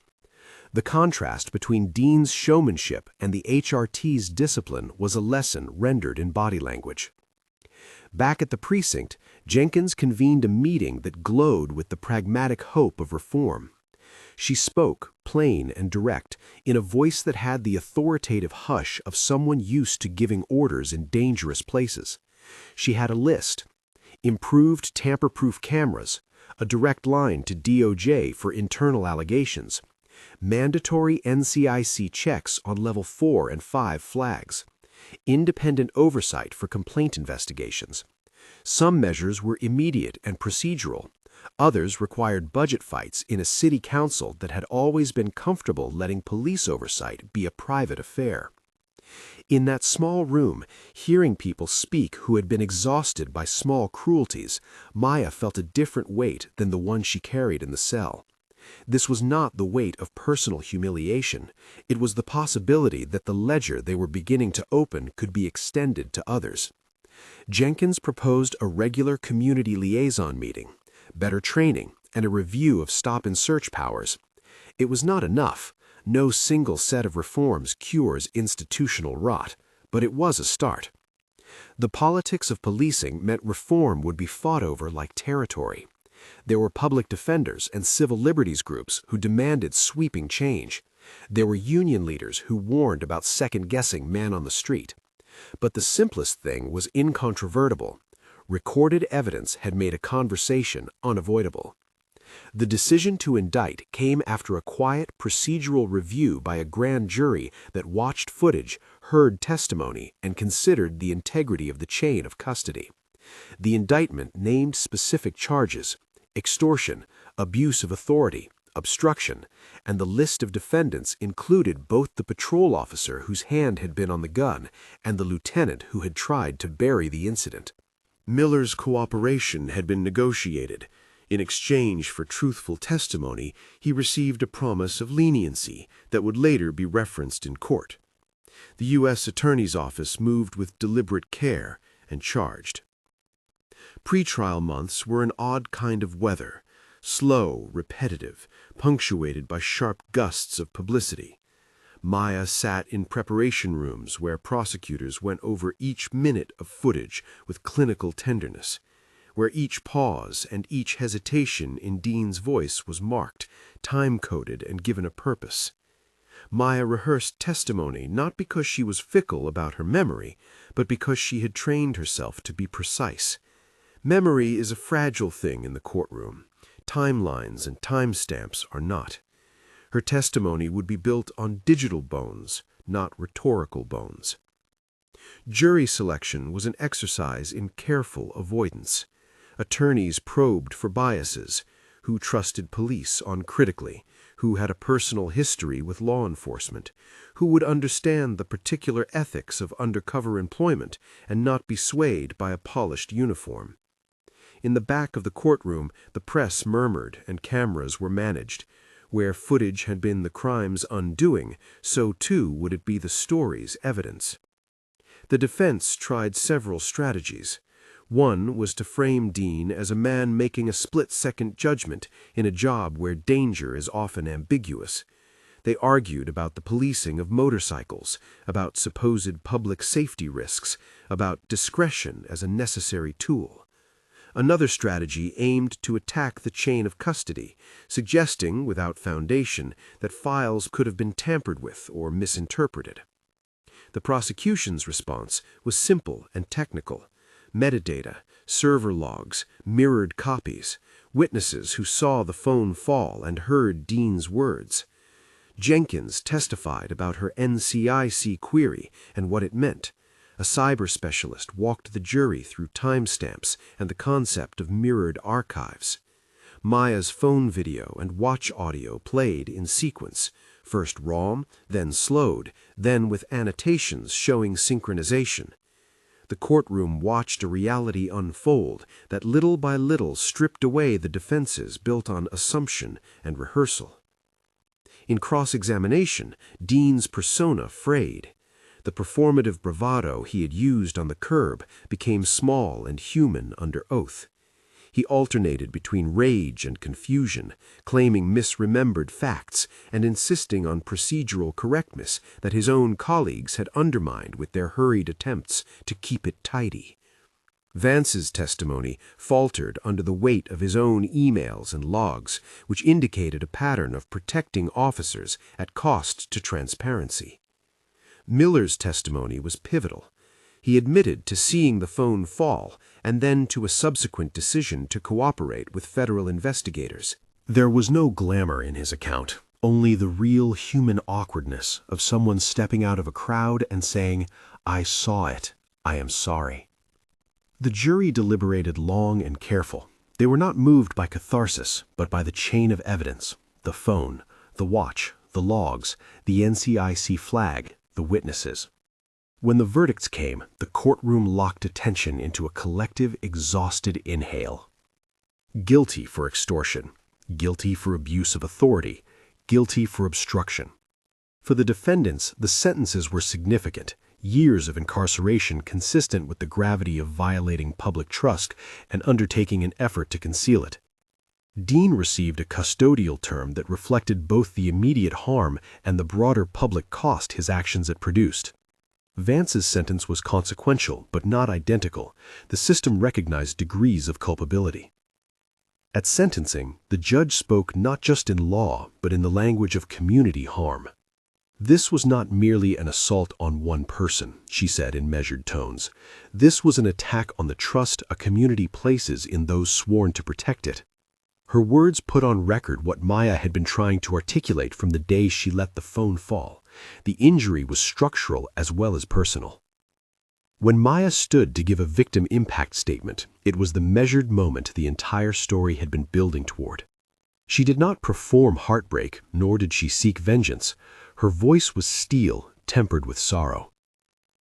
The contrast between Dean's showmanship and the HRT's discipline was a lesson rendered in body language. Back at the precinct, Jenkins convened a meeting that glowed with the pragmatic hope of reform. She spoke, plain and direct, in a voice that had the authoritative hush of someone used to giving orders in dangerous places. She had a list: improved tamper-proof cameras, a direct line to DOJ for internal allegations, mandatory NCIC checks on Level 4 and 5 flags, independent oversight for complaint investigations. Some measures were immediate and procedural. Others required budget fights in a city council that had always been comfortable letting police oversight be a private affair. In that small room, hearing people speak who had been exhausted by small cruelties, Maya felt a different weight than the one she carried in the cell. This was not the weight of personal humiliation. It was the possibility that the ledger they were beginning to open could be extended to others. Jenkins proposed a regular community liaison meeting, better training, and a review of stop-and-search powers. It was not enough. No single set of reforms cures institutional rot, but it was a start. The politics of policing meant reform would be fought over like territory. There were public defenders and civil liberties groups who demanded sweeping change. There were union leaders who warned about second-guessing man on the street. But the simplest thing was incontrovertible. Recorded evidence had made a conversation unavoidable. The decision to indict came after a quiet procedural review by a grand jury that watched footage, heard testimony, and considered the integrity of the chain of custody. The indictment named specific charges: extortion, abuse of authority, obstruction, and the list of defendants included both the patrol officer whose hand had been on the gun and the lieutenant who had tried to bury the incident. Miller's cooperation had been negotiated. In exchange for truthful testimony, he received a promise of leniency that would later be referenced in court. The U.S. Attorney's Office moved with deliberate care and charged. Pre-trial months were an odd kind of weather, slow, repetitive, punctuated by sharp gusts of publicity. Maya sat in preparation rooms where prosecutors went over each minute of footage with clinical tenderness, where each pause and each hesitation in Dean's voice was marked, time-coded, and given a purpose. Maya rehearsed testimony not because she was fickle about her memory, but because she had trained herself to be precise. Memory is a fragile thing in the courtroom. Timelines and timestamps are not. Her testimony would be built on digital bones, not rhetorical bones. Jury selection was an exercise in careful avoidance. Attorneys probed for biases, who trusted police uncritically, who had a personal history with law enforcement, who would understand the particular ethics of undercover employment and not be swayed by a polished uniform. In the back of the courtroom, the press murmured and cameras were managed. Where footage had been the crime's undoing, so too would it be the story's evidence. The defense tried several strategies. One was to frame Dean as a man making a split-second judgment in a job where danger is often ambiguous. They argued about the policing of motorcycles, about supposed public safety risks, about discretion as a necessary tool. Another strategy aimed to attack the chain of custody, suggesting, without foundation, that files could have been tampered with or misinterpreted. The prosecution's response was simple and technical. Metadata, server logs, mirrored copies, witnesses who saw the phone fall and heard Dean's words. Jenkins testified about her NCIC query and what it meant. A cyber specialist walked the jury through timestamps and the concept of mirrored archives. Maya's phone video and watch audio played in sequence, first raw, then slowed, then with annotations showing synchronization. The courtroom watched a reality unfold that little by little stripped away the defenses built on assumption and rehearsal. In cross-examination, Dean's persona frayed. The performative bravado he had used on the curb became small and human under oath. He alternated between rage and confusion, claiming misremembered facts and insisting on procedural correctness that his own colleagues had undermined with their hurried attempts to keep it tidy. Vance's testimony faltered under the weight of his own emails and logs, which indicated a pattern of protecting officers at cost to transparency. Miller's testimony was pivotal. He admitted to seeing the phone fall and then to a subsequent decision to cooperate with federal investigators. There was no glamour in his account, only the real human awkwardness of someone stepping out of a crowd and saying, "I saw it. I am sorry." The jury deliberated long and careful. They were not moved by catharsis, but by the chain of evidence: the phone, the watch, the logs, the NCIC flag, the witnesses. When the verdicts came, the courtroom locked attention into a collective, exhausted inhale. Guilty for extortion, guilty for abuse of authority, guilty for obstruction. For the defendants, the sentences were significant: years of incarceration consistent with the gravity of violating public trust and undertaking an effort to conceal it. Dean received a custodial term that reflected both the immediate harm and the broader public cost his actions had produced. Vance's sentence was consequential, but not identical. The system recognized degrees of culpability. At sentencing, the judge spoke not just in law, but in the language of community harm. "This was not merely an assault on one person," she said in measured tones. "This was an attack on the trust a community places in those sworn to protect it." Her words put on record what Maya had been trying to articulate from the day she let the phone fall. The injury was structural as well as personal. When Maya stood to give a victim impact statement, it was the measured moment the entire story had been building toward. She did not perform heartbreak, nor did she seek vengeance. Her voice was steel, tempered with sorrow.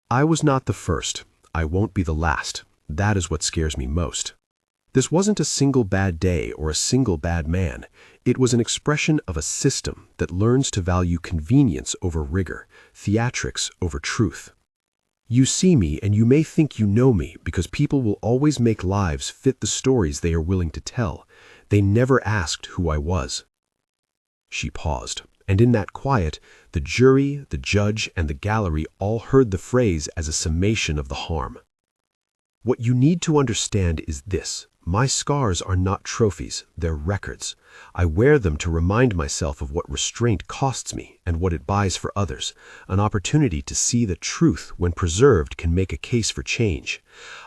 "I was not the first. I won't be the last. That is what scares me most. This wasn't a single bad day or a single bad man. It was an expression of a system that learns to value convenience over rigor, theatrics over truth. You see me and you may think you know me because people will always make lives fit the stories they are willing to tell. They never asked who I was." She paused, and in that quiet, the jury, the judge, and the gallery all heard the phrase as a summation of the harm. What you need to understand is this. My scars are not trophies, they're records. I wear them to remind myself of what restraint costs me and what it buys for others, an opportunity to see that truth, when preserved, can make a case for change.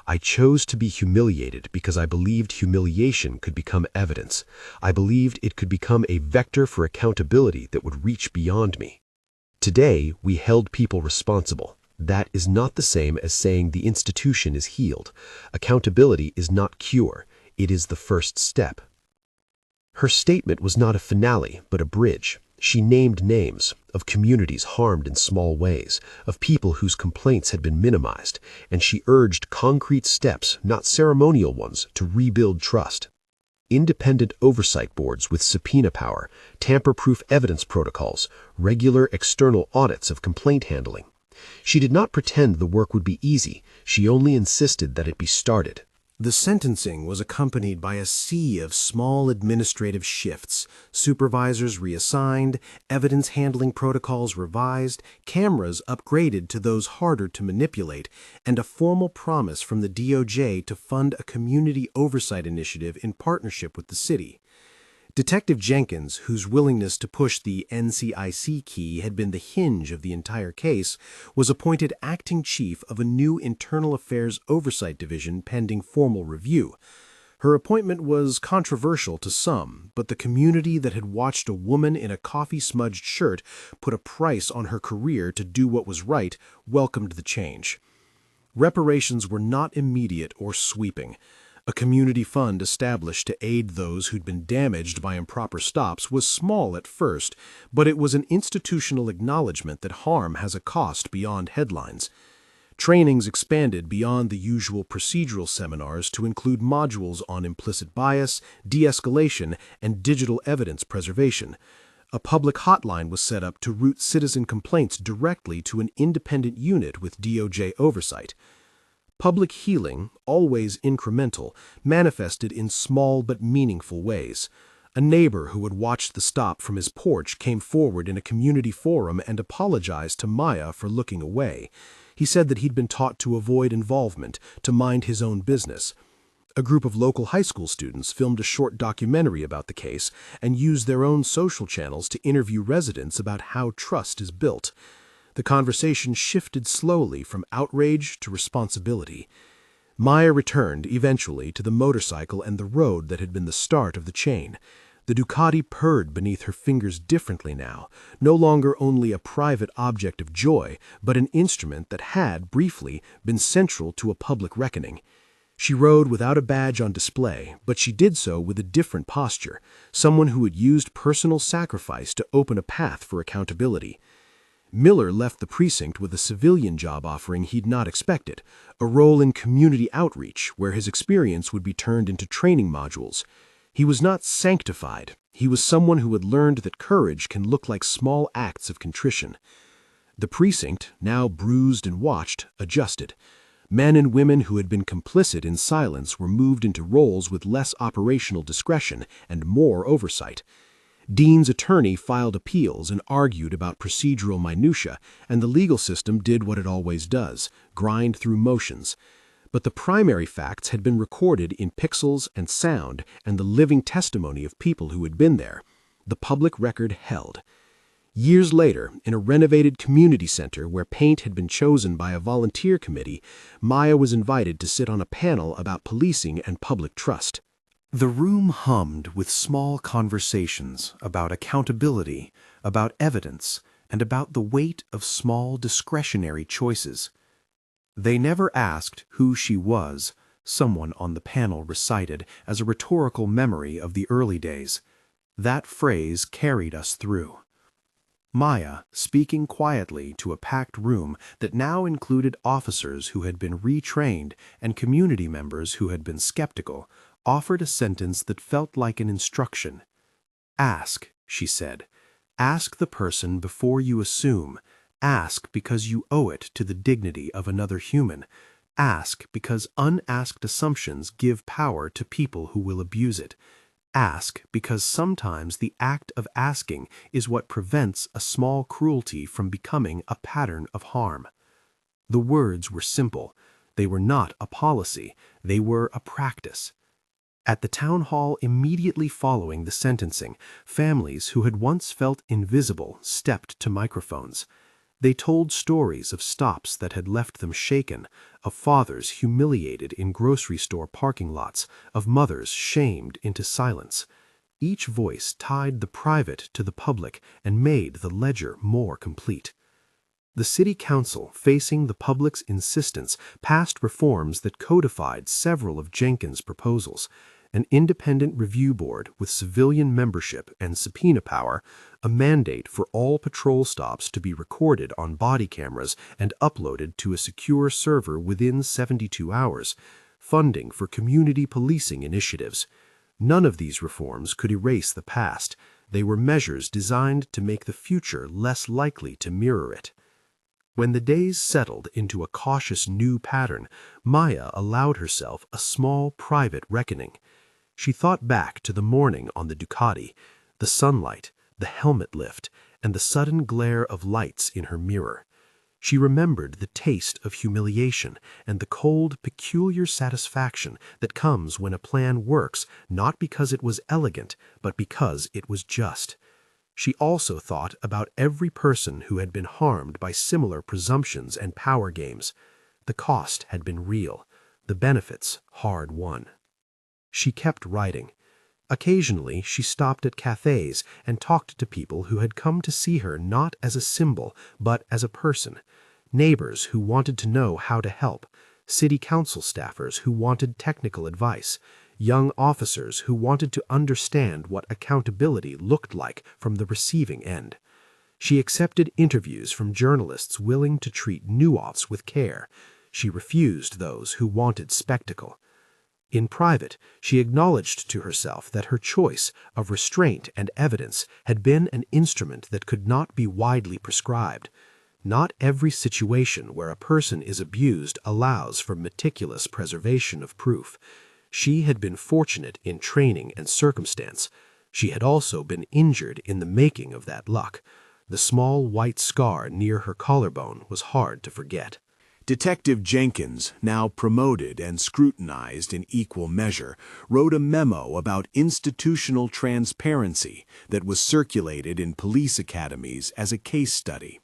I chose to be humiliated because I believed humiliation could become evidence. I believed it could become a vector for accountability that would reach beyond me. Today, we held people responsible. That is not the same as saying the institution is healed. Accountability is not cure. It is the first step. Her statement was not a finale, but a bridge. She named names of communities harmed in small ways, of people whose complaints had been minimized, and she urged concrete steps, not ceremonial ones, to rebuild trust. Independent oversight boards with subpoena power, tamper-proof evidence protocols, regular external audits of complaint handling. She did not pretend the work would be easy. She only insisted that it be started. The sentencing was accompanied by a sea of small administrative shifts, supervisors reassigned, evidence handling protocols revised, cameras upgraded to those harder to manipulate, and a formal promise from the DOJ to fund a community oversight initiative in partnership with the city. Detective Jenkins, whose willingness to push the NCIC key had been the hinge of the entire case, was appointed acting chief of a new internal affairs oversight division pending formal review. Her appointment was controversial to some, but the community that had watched a woman in a coffee-smudged shirt put a price on her career to do what was right welcomed the change. Reparations were not immediate or sweeping. A community fund established to aid those who'd been damaged by improper stops was small at first, but it was an institutional acknowledgement that harm has a cost beyond headlines. Trainings expanded beyond the usual procedural seminars to include modules on implicit bias, de-escalation, and digital evidence preservation. A public hotline was set up to route citizen complaints directly to an independent unit with DOJ oversight. Public healing, always incremental, manifested in small but meaningful ways. A neighbor who had watched the stop from his porch came forward in a community forum and apologized to Maya for looking away. He said that he'd been taught to avoid involvement, to mind his own business. A group of local high school students filmed a short documentary about the case and used their own social channels to interview residents about how trust is built. The conversation shifted slowly from outrage to responsibility. Maya returned, eventually, to the motorcycle and the road that had been the start of the chain. The Ducati purred beneath her fingers differently now, no longer only a private object of joy, but an instrument that had, briefly, been central to a public reckoning. She rode without a badge on display, but she did so with a different posture, someone who had used personal sacrifice to open a path for accountability. Miller left the precinct with a civilian job offering he'd not expected, a role in community outreach where his experience would be turned into training modules. He was not sanctified. He was someone who had learned that courage can look like small acts of contrition. The precinct, now bruised and watched, adjusted. Men and women who had been complicit in silence were moved into roles with less operational discretion and more oversight. Dean's attorney filed appeals and argued about procedural minutia, and the legal system did what it always does, grind through motions. But the primary facts had been recorded in pixels and sound and the living testimony of people who had been there. The public record held. Years later, in a renovated community center where paint had been chosen by a volunteer committee, Maya was invited to sit on a panel about policing and public trust. The room hummed with small conversations about accountability, about evidence, and about the weight of small discretionary choices. They never asked who she was, someone on the panel recited as a rhetorical memory of the early days. That phrase carried us through. Maya, speaking quietly to a packed room that now included officers who had been retrained and community members who had been skeptical, offered a sentence that felt like an instruction. "Ask," she said. "Ask the person before you assume. Ask because you owe it to the dignity of another human. Ask because unasked assumptions give power to people who will abuse it. Ask because sometimes the act of asking is what prevents a small cruelty from becoming a pattern of harm. The words were simple. They were not a policy. They were a practice. At the town hall immediately following the sentencing, families who had once felt invisible stepped to microphones. They told stories of stops that had left them shaken, of fathers humiliated in grocery store parking lots, of mothers shamed into silence. Each voice tied the private to the public and made the ledger more complete. The city council, facing the public's insistence, passed reforms that codified several of Jenkins' proposals. An independent review board with civilian membership and subpoena power, a mandate for all patrol stops to be recorded on body cameras and uploaded to a secure server within 72 hours, funding for community policing initiatives. None of these reforms could erase the past. They were measures designed to make the future less likely to mirror it. When the days settled into a cautious new pattern, Maya allowed herself a small private reckoning. She thought back to the morning on the Ducati, the sunlight, the helmet lift, and the sudden glare of lights in her mirror. She remembered the taste of humiliation and the cold, peculiar satisfaction that comes when a plan works not because it was elegant, but because it was just. She also thought about every person who had been harmed by similar presumptions and power games. The cost had been real, the benefits hard-won. She kept writing. Occasionally, she stopped at cafes and talked to people who had come to see her not as a symbol, but as a person. Neighbors who wanted to know how to help, city council staffers who wanted technical advice, young officers who wanted to understand what accountability looked like from the receiving end. She accepted interviews from journalists willing to treat nuance with care. She refused those who wanted spectacle. In private, she acknowledged to herself that her choice of restraint and evidence had been an instrument that could not be widely prescribed. Not every situation where a person is abused allows for meticulous preservation of proof. She had been fortunate in training and circumstance. She had also been injured in the making of that luck. The small white scar near her collarbone was hard to forget. Detective Jenkins, now promoted and scrutinized in equal measure, wrote a memo about institutional transparency that was circulated in police academies as a case study.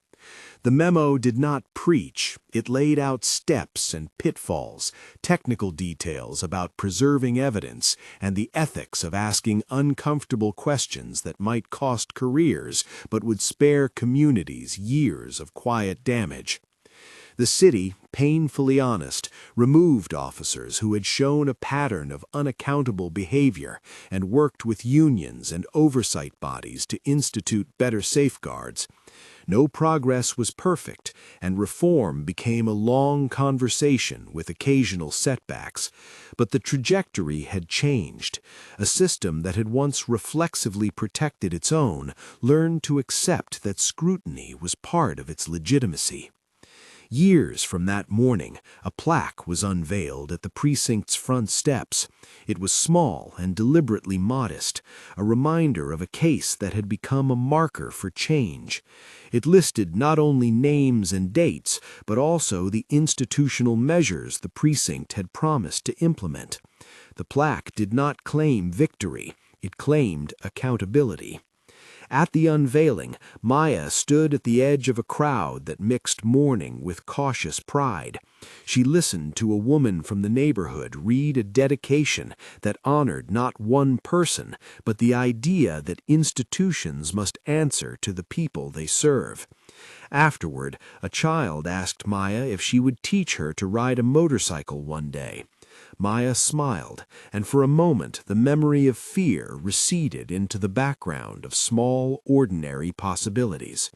The memo did not preach. It laid out steps and pitfalls, technical details about preserving evidence, and the ethics of asking uncomfortable questions that might cost careers but would spare communities years of quiet damage. The city, painfully honest, removed officers who had shown a pattern of unaccountable behavior and worked with unions and oversight bodies to institute better safeguards. No progress was perfect, and reform became a long conversation with occasional setbacks. But the trajectory had changed. A system that had once reflexively protected its own learned to accept that scrutiny was part of its legitimacy. Years from that morning, a plaque was unveiled at the precinct's front steps. It was small and deliberately modest, a reminder of a case that had become a marker for change. It listed not only names and dates, but also the institutional measures the precinct had promised to implement. The plaque did not claim victory, it claimed accountability. At the unveiling, Maya stood at the edge of a crowd that mixed mourning with cautious pride. She listened to a woman from the neighborhood read a dedication that honored not one person, but the idea that institutions must answer to the people they serve. Afterward, a child asked Maya if she would teach her to ride a motorcycle one day. Maya smiled, and for a moment the memory of fear receded into the background of small, ordinary possibilities.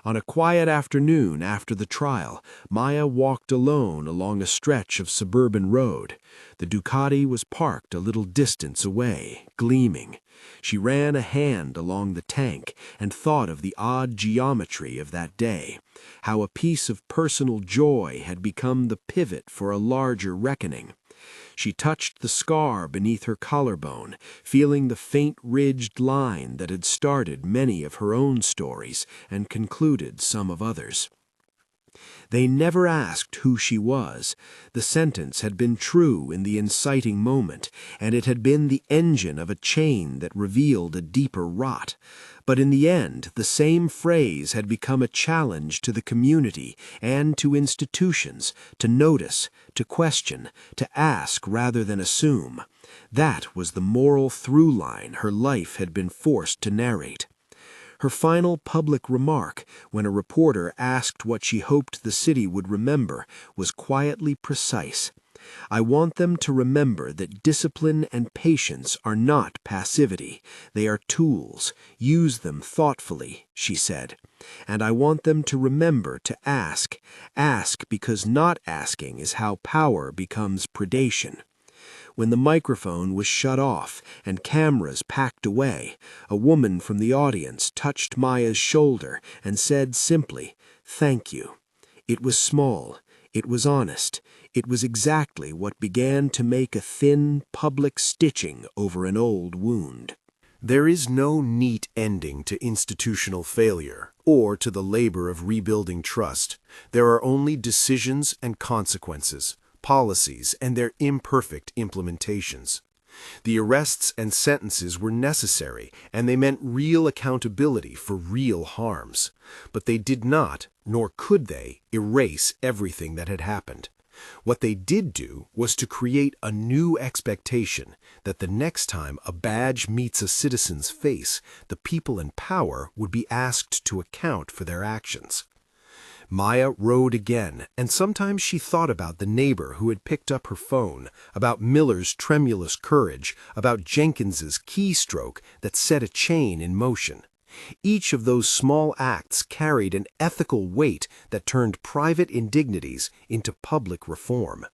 On a quiet afternoon after the trial, Maya walked alone along a stretch of suburban road. The Ducati was parked a little distance away, gleaming. She ran a hand along the tank and thought of the odd geometry of that day, how a piece of personal joy had become the pivot for a larger reckoning. She touched the scar beneath her collarbone, feeling the faint ridged line that had started many of her own stories and concluded some of others. They never asked who she was. The sentence had been true in the inciting moment, and it had been the engine of a chain that revealed a deeper rot. But in the end, the same phrase had become a challenge to the community and to institutions, to notice, to question, to ask rather than assume. That was the moral through line her life had been forced to narrate. Her final public remark, when a reporter asked what she hoped the city would remember, was quietly precise. "I want them to remember that discipline and patience are not passivity. They are tools. Use them thoughtfully," she said. "And I want them to remember to ask. Ask because not asking is how power becomes predation." When the microphone was shut off and cameras packed away, a woman from the audience touched Maya's shoulder and said simply, "Thank you." It was small. It was honest. It was exactly what began to make a thin, public stitching over an old wound. There is no neat ending to institutional failure or to the labor of rebuilding trust. There are only decisions and consequences, policies and their imperfect implementations. The arrests and sentences were necessary, and they meant real accountability for real harms. But they did not, nor could they, erase everything that had happened. What they did do was to create a new expectation that the next time a badge meets a citizen's face, the people in power would be asked to account for their actions. Maya rode again, and sometimes she thought about the neighbor who had picked up her phone, about Miller's tremulous courage, about Jenkins's keystroke that set a chain in motion. Each of those small acts carried an ethical weight that turned private indignities into public reform.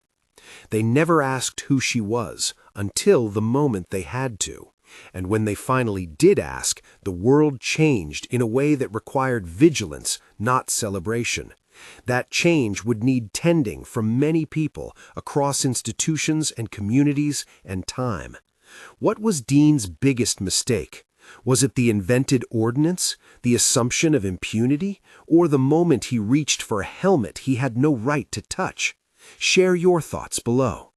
They never asked who she was until the moment they had to. And when they finally did ask, the world changed in a way that required vigilance, not celebration. That change would need tending from many people across institutions and communities and time. What was Dean's biggest mistake? Was it the invented ordinance, the assumption of impunity, or the moment he reached for a helmet he had no right to touch? Share your thoughts below.